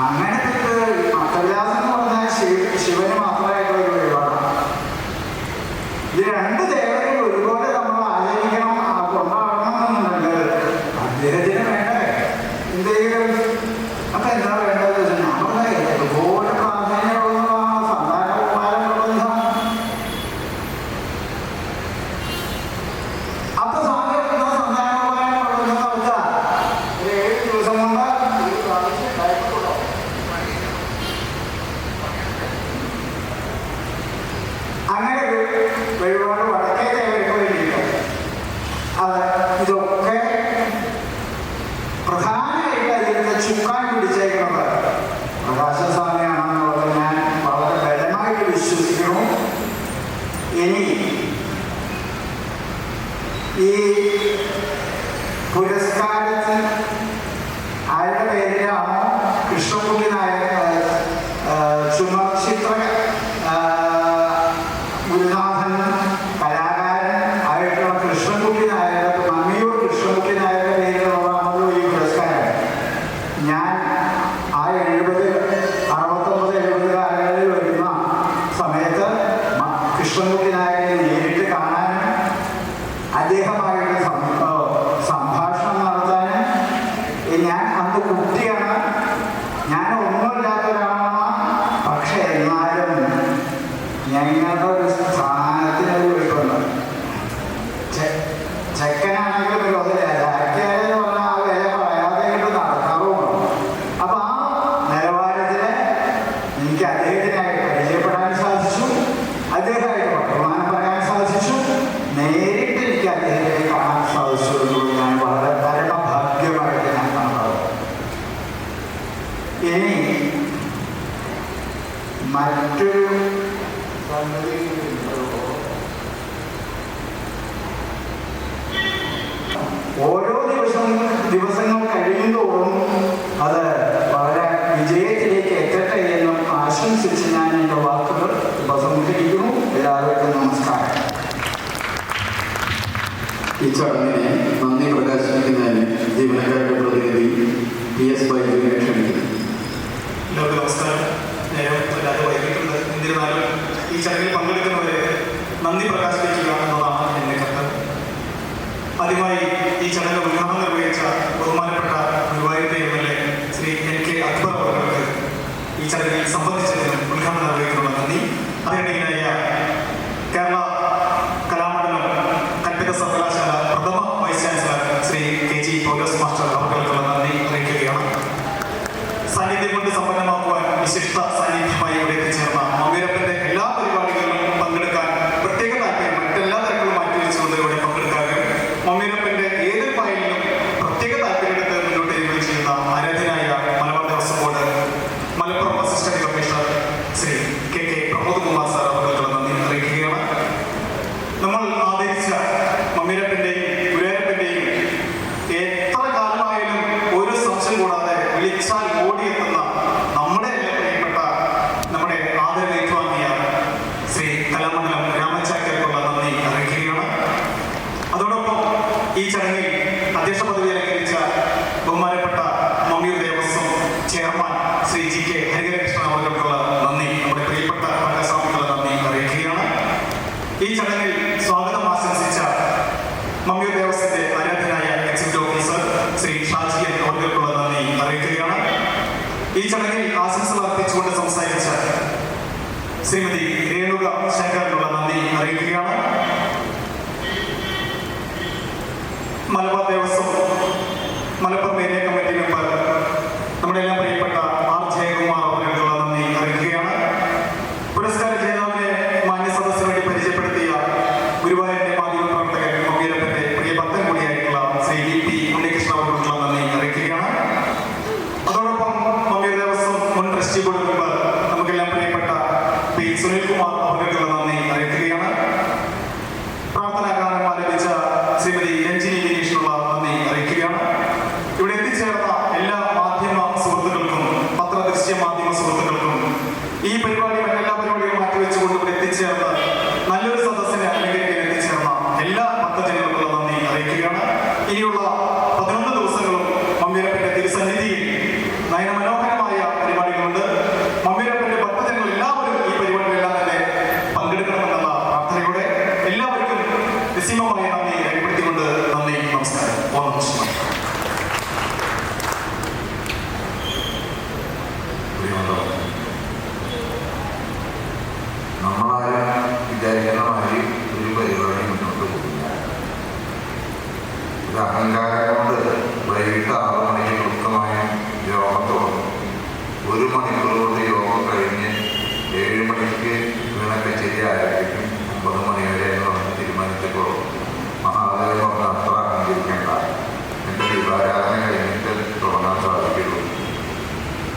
അങ്ങനത്തെ മത്തവിലാസം എന്ന് പറഞ്ഞാൽ ശിവന് മാത്രമായിട്ടുള്ള ഒരു വഴിപാടാണ്. ഇത് 2 ദേവതകൾ ഒരുപോലെ നമ്മൾ ആചരിക്കണം, കൊണ്ടാടണം എന്നുണ്ടെങ്കിൽ അദ്ദേഹത്തിന് വേണ്ടേ എന്തെങ്കിലും. അപ്പൊ എന്താ വേണ്ടത് വെച്ചാൽ നമ്മുടെ ഒരുപോലെ പ്രാധാന്യമുള്ളതാണ് സന്താനകുമാരമുള്ള. അപ്പൊ സ്വാമി എന്താ സന്താനകുമാരമുള്ളത് നടത്തുക? 7 ദിവസം കൊണ്ട് ഒരു പ്രാവശ്യം ഉണ്ടായിട്ടുള്ളൂ. അങ്ങനെ ഒരു വഴിപാട് വടക്കേ ദേവർക്ക് വേണ്ടിയിട്ട് അത് ഇതൊക്കെ പ്രധാനമായിട്ട് അതിൻ്റെ ചുക്കാൻ പിടിച്ചേക്കുന്നത് പ്രകാശസ്വാമിയാണെന്നുള്ളത് ഞാൻ വളരെ ബലമായിട്ട് വിശ്വസിക്കുന്നു. ഇനി ഈ പുരസ്കാരത്തിന് ആരുടെ പേരിലാണോ കൃഷ്ണൻകുട്ടി നായർ ചുമർചിത്ര ഗുരുനാഥൻ കലാകാരൻ ആയിട്ടുള്ള കൃഷ്ണൻകുട്ടി നായർ, മമ്മിയൂർ കൃഷ്ണൻകുട്ടി നായരുടെ പേരിലുള്ളതാണല്ലോ ഈ പുരസ്കാരം. ഞാൻ ആ 70, 69, 70 കാലങ്ങളിൽ വരുന്ന സമയത്ത് കൃഷ്ണൻകുട്ടി നായരെ നേരിട്ട് കാണാനും അദ്ദേഹമായിട്ട് സംഭാഷണം നടത്താനും ഞാൻ അന്ന് കുട്ടിയാണ്, ഞാൻ ഒന്നുമില്ലാത്തൊരാളാണ്. പക്ഷെ എന്നാലും ഞങ്ങളുടെ ഒരു സ്ഥാനത്തിന് പോയിട്ടുണ്ട്. ചെക്കനാണെങ്കിലും ഒരു അരക്കാരെന്ന് പറഞ്ഞാൽ ആ വില പറയാതെ നടക്കാറുമുണ്ട്. അപ്പൊ ആ നിലവാരത്തിൽ എനിക്ക് അദ്ദേഹത്തിനായിട്ട് പരിചയപ്പെടാൻ സാധിച്ചു, അദ്ദേഹമായിട്ട് വർത്തമാനം പറയാൻ സാധിച്ചു, നേരിട്ട് എനിക്ക് അദ്ദേഹത്തെ കാണാൻ സാധിച്ചു എന്നുള്ളത് ഞാൻ വളരെ പരമഭാഗ്യമായിട്ട് ഞാൻ കാണുന്നത്. ഇനി മറ്റൊരു സംഗതി ഓരോ ദിവസങ്ങൾ കഴിയുന്തോറും അത് വളരെ വിജയത്തിലേക്ക് എത്തട്ടെ എന്നും ആശംസിച്ച് ഞാൻ എൻ്റെ വാക്കുകൾ ഉപസംഹരിക്കുന്നു. എല്ലാവർക്കും നമസ്കാരം. ഈ ചടങ്ങിനെ നന്ദി പ്രകാശിപ്പിക്കുന്നതിന് ജീവനക്കാരുടെ പ്രതിനിധി PS ബൈജുവിനെ ക്ഷണിക്കുന്നു. എല്ലാവർക്കും നമസ്കാരം. നേരം വല്ലാതെ വൈകിട്ടുണ്ട്. എന്നിരുന്നാലും ഈ ചടങ്ങിൽ പങ്കെടുക്കുന്നവരെ നന്ദി പ്രകാശിപ്പിക്കുക എന്നതാണ് എൻ്റെ കർത്തവ്യം. ആദ്യമായി ഈ ചടങ്ങ് ഉദ്ഘാടനം നിർവഹിച്ച ബഹുമാനപ്പെട്ട ഗുരുവായൂർ MLA ശ്രീ NK അക്ബർ അവർക്ക് ഈ ചടങ്ങിൽ സംബന്ധിച്ചതിനും ഉദ്ഘാടനം നിർവഹിക്കുന്ന നന്ദി. അതിനിടയിലായ കേരള കലാമണ്ഡലം കൽപ്പിത സർവകലാശാല പ്രഥമ vice chancellor Shri KG Paulose master അവർക്കുള്ള നന്ദി അറിയിക്കുകയാണ്. സാന്നിധ്യം കൊണ്ട് സമ്പന്നമാക്കുവാൻ വിശിഷ്ട സാന്നിധ്യമായി ഇവിടെ എത്തിച്ചേർന്ന മമ്മീരപ്പന്റെ എല്ലാ പരിപാടികളിലും പങ്കെടുക്കാൻ പ്രത്യേക താല്പര്യം മറ്റെല്ലാ തരങ്ങളും മാറ്റിവെച്ചുകൊണ്ട് ഇവിടെ പങ്കെടുക്കാനും മമ്മീരപ്പന്റെ ഏതൊരു ഫയലിലും പ്രത്യേക താല്പര്യമെടുത്ത് മുന്നോട്ട് ചെയ്യുന്ന ആരാധനായ Malabar Devaswom board Malappuram assistant commissioner Shri KK Pramod Kumar sir അവർക്കുള്ള നന്ദി അറിയിക്കുകയാണ്. നമ്മൾ ആദരിച്ച മമ്മീരപ്പന്റെയും ഗുരുവായൂരപ്പന്റെയും എത്ര കാലമായാലും ഒരു സംശയം കൂടാതെ വിളിച്ചാൽ ഓടിയെത്തുന്ന നമ്മുടെ പ്രിയപ്പെട്ട നമ്മുടെ ആദരം ഏറ്റുവാങ്ങിയ ശ്രീ കലാമണ്ഡലം രാമചാക്യർക്കുള്ള നന്ദി അറിയിക്കുകയാണ്. അതോടൊപ്പം ഈ ചടങ്ങിൽ അധ്യക്ഷ പദവി അലങ്കരിച്ച ബഹുമാനപ്പെട്ട മമ്മിയൂർ ദേവസ്വം ചെയർമാൻ ശ്രീ GK ഹരിഹരകൃഷ്ണൻ അവർക്കുള്ള നന്ദി, നമ്മുടെ പ്രിയപ്പെട്ട പങ്കസ്വാമിക്കുള്ള നന്ദി അറിയിക്കുകയാണ്. ഈ ചടങ്ങിൽ സ്വാഗതം ആശംസിച്ച മമ്മിയൂർ ദേവസ്വത്തിന്റെ ആരാധനായ എക്സിക്യൂട്ടീവ് ഓഫീസർ ശ്രീ ഷാജി അവർക്കുള്ള നന്ദി അറിയിക്കുകയാണ്. ഈ ചടങ്ങിൽ ആശംസകൾ അർപ്പിച്ചുകൊണ്ട് സംസാരിച്ച ശ്രീമതി രേണുക ശങ്കറിനുള്ള നന്ദി അറിയിക്കുകയാണ്. Malabar Devaswom Malappuram area committee member നമ്മുടെ എല്ലാം പ്രിയപ്പെട്ട R ജയകുമാർ അവർക്കുള്ള നന്ദി അറിയിക്കുകയാണ്. പുരസ്കാര ജേതാവിനെ മാന്യ സദസ്സിന് വേണ്ടി പരിചയപ്പെടുത്തിയ ഗുരുവായൂരിന്റെ മാധ്യമ പ്രവർത്തകൻ മമ്മീരപ്പന്റെ പ്രിയ ഭക്തൻ കൂടിയായിട്ടുള്ള ശ്രീ VP ഉണ്ണികൃഷ്ണൻ അവർക്കുള്ള നന്ദി അറിയിക്കുകയാണ്. അതോടൊപ്പം മമ്മീർ ദേവസ്വം മുൻ ട്രസ്റ്റി ബോർഡ് മെമ്പർ നമുക്കെല്ലാം പ്രിയപ്പെട്ട P സുനിൽകുമാർ അവർക്കുള്ള നന്ദി അറിയിക്കുകയാണ്. പ്രാർത്ഥനാ ഗാനം ആലപിച്ച ശ്രീമതി രഞ്ജിനി ഗിരീഷിനുള്ള നന്ദി അറിയിക്കുകയാണ്. ഇവിടെ എത്തിച്ചേർന്ന എല്ലാ മാധ്യമ സുഹൃത്തുക്കൾക്കും പത്രദൃശ്യ മാധ്യമ സുഹൃത്തുക്കൾക്കും ഈ പരിപാടി മറ്റെല്ലാ പരിപാടികളും മാറ്റിവെച്ചുകൊണ്ട് ഇവിടെ എത്തിച്ചേർന്ന് നല്ലൊരു സദസ്സിനെ അലങ്കരിക്കാൻ എത്തിച്ചേർന്ന എല്ലാ ഭക്തജനങ്ങൾക്കുള്ള നന്ദി അറിയിക്കുകയാണ്. ഇനിയുള്ള 11 ദിവസങ്ങളും മമ്മീരപ്പന്റെ തിരുസന്നിധിയിൽ നയനമനോഹരമായ പരിപാടികളുണ്ട്. മമ്മീരപ്പന്റെ ഭക്തജനങ്ങൾ എല്ലാവരും ഈ പരിപാടികളെല്ലാം തന്നെ പങ്കെടുക്കണമെന്നുള്ള പ്രാർത്ഥനയോടെ എല്ലാവർക്കും നിസ്സീമമായ നന്ദി രേഖപ്പെടുത്തിക്കൊണ്ട് നന്ദി, നമസ്കാരം. ഓം നമഃ. നമ്മളാരും വിചാരിക്കുന്ന മാതിരി ഒരു പരിപാടി മുന്നോട്ട് പോകില്ല. ഒരു അഹങ്കാരം കൊണ്ട് വൈകിട്ട് 6 മണിക്ക് കൃത്യമായും യോഗം തുടങ്ങും. 1 മണിക്കൂർ കൊണ്ട് യോഗം കഴിഞ്ഞ് 7 മണിക്ക് വീണക്കച്ചേരി ആരംഭിക്കും. 9 മണി വരെ എന്ന് പറഞ്ഞ് തീരുമാനിച്ചപ്പോൾ മഹാദേവൻ പറഞ്ഞ അത്ര അഹങ്കരിക്കേണ്ട, എൻ്റെ ദീപാരാധന കഴിഞ്ഞിട്ട് തുടങ്ങാൻ സാധിക്കുള്ളൂ.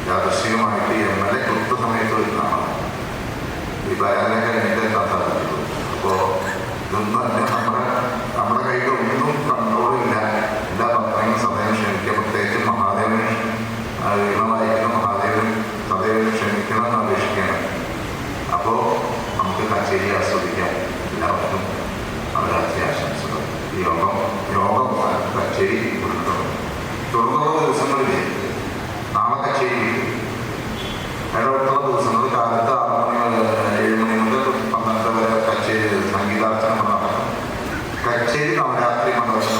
യാദൃശ്ചികമായിട്ട് MLA കൃത്യസമയത്ത് വരുന്നതാണ് ദീപാരാധന കഴിഞ്ഞിട്ട് എത്താൻ സാധിക്കുള്ളൂ. അപ്പോൾ ഇതൊന്നും തന്നെ നമ്മുടെ കയ്യിൽ ഒന്നും കൺട്രോളില്ല. എല്ലാ ഭക്തങ്ങളും സദയം ക്ഷമിക്കുക. പ്രത്യേകിച്ച് മഹാദേവന് വീണമായിരിക്കുന്ന മഹാദേവൻ സദയം ക്ഷമിക്കണം എന്ന് അപേക്ഷിക്കുകയാണ്. അപ്പോൾ നമുക്ക് കച്ചേരി ആസ്വദിക്കാം. എല്ലാവർക്കും അവരാഴ്ച ആശംസകൾ. യോഗം കച്ചേരി തുടർന്നുള്ള ദിവസങ്ങളിൽ നാളെ കച്ചേരി ഇടവിട്ടുള്ള ദിവസങ്ങളിൽ കാലത്ത് 6 മണി 7 മണി മുതൽ 12 വരെ ശരി നവരാത്രി മണ്ഡപം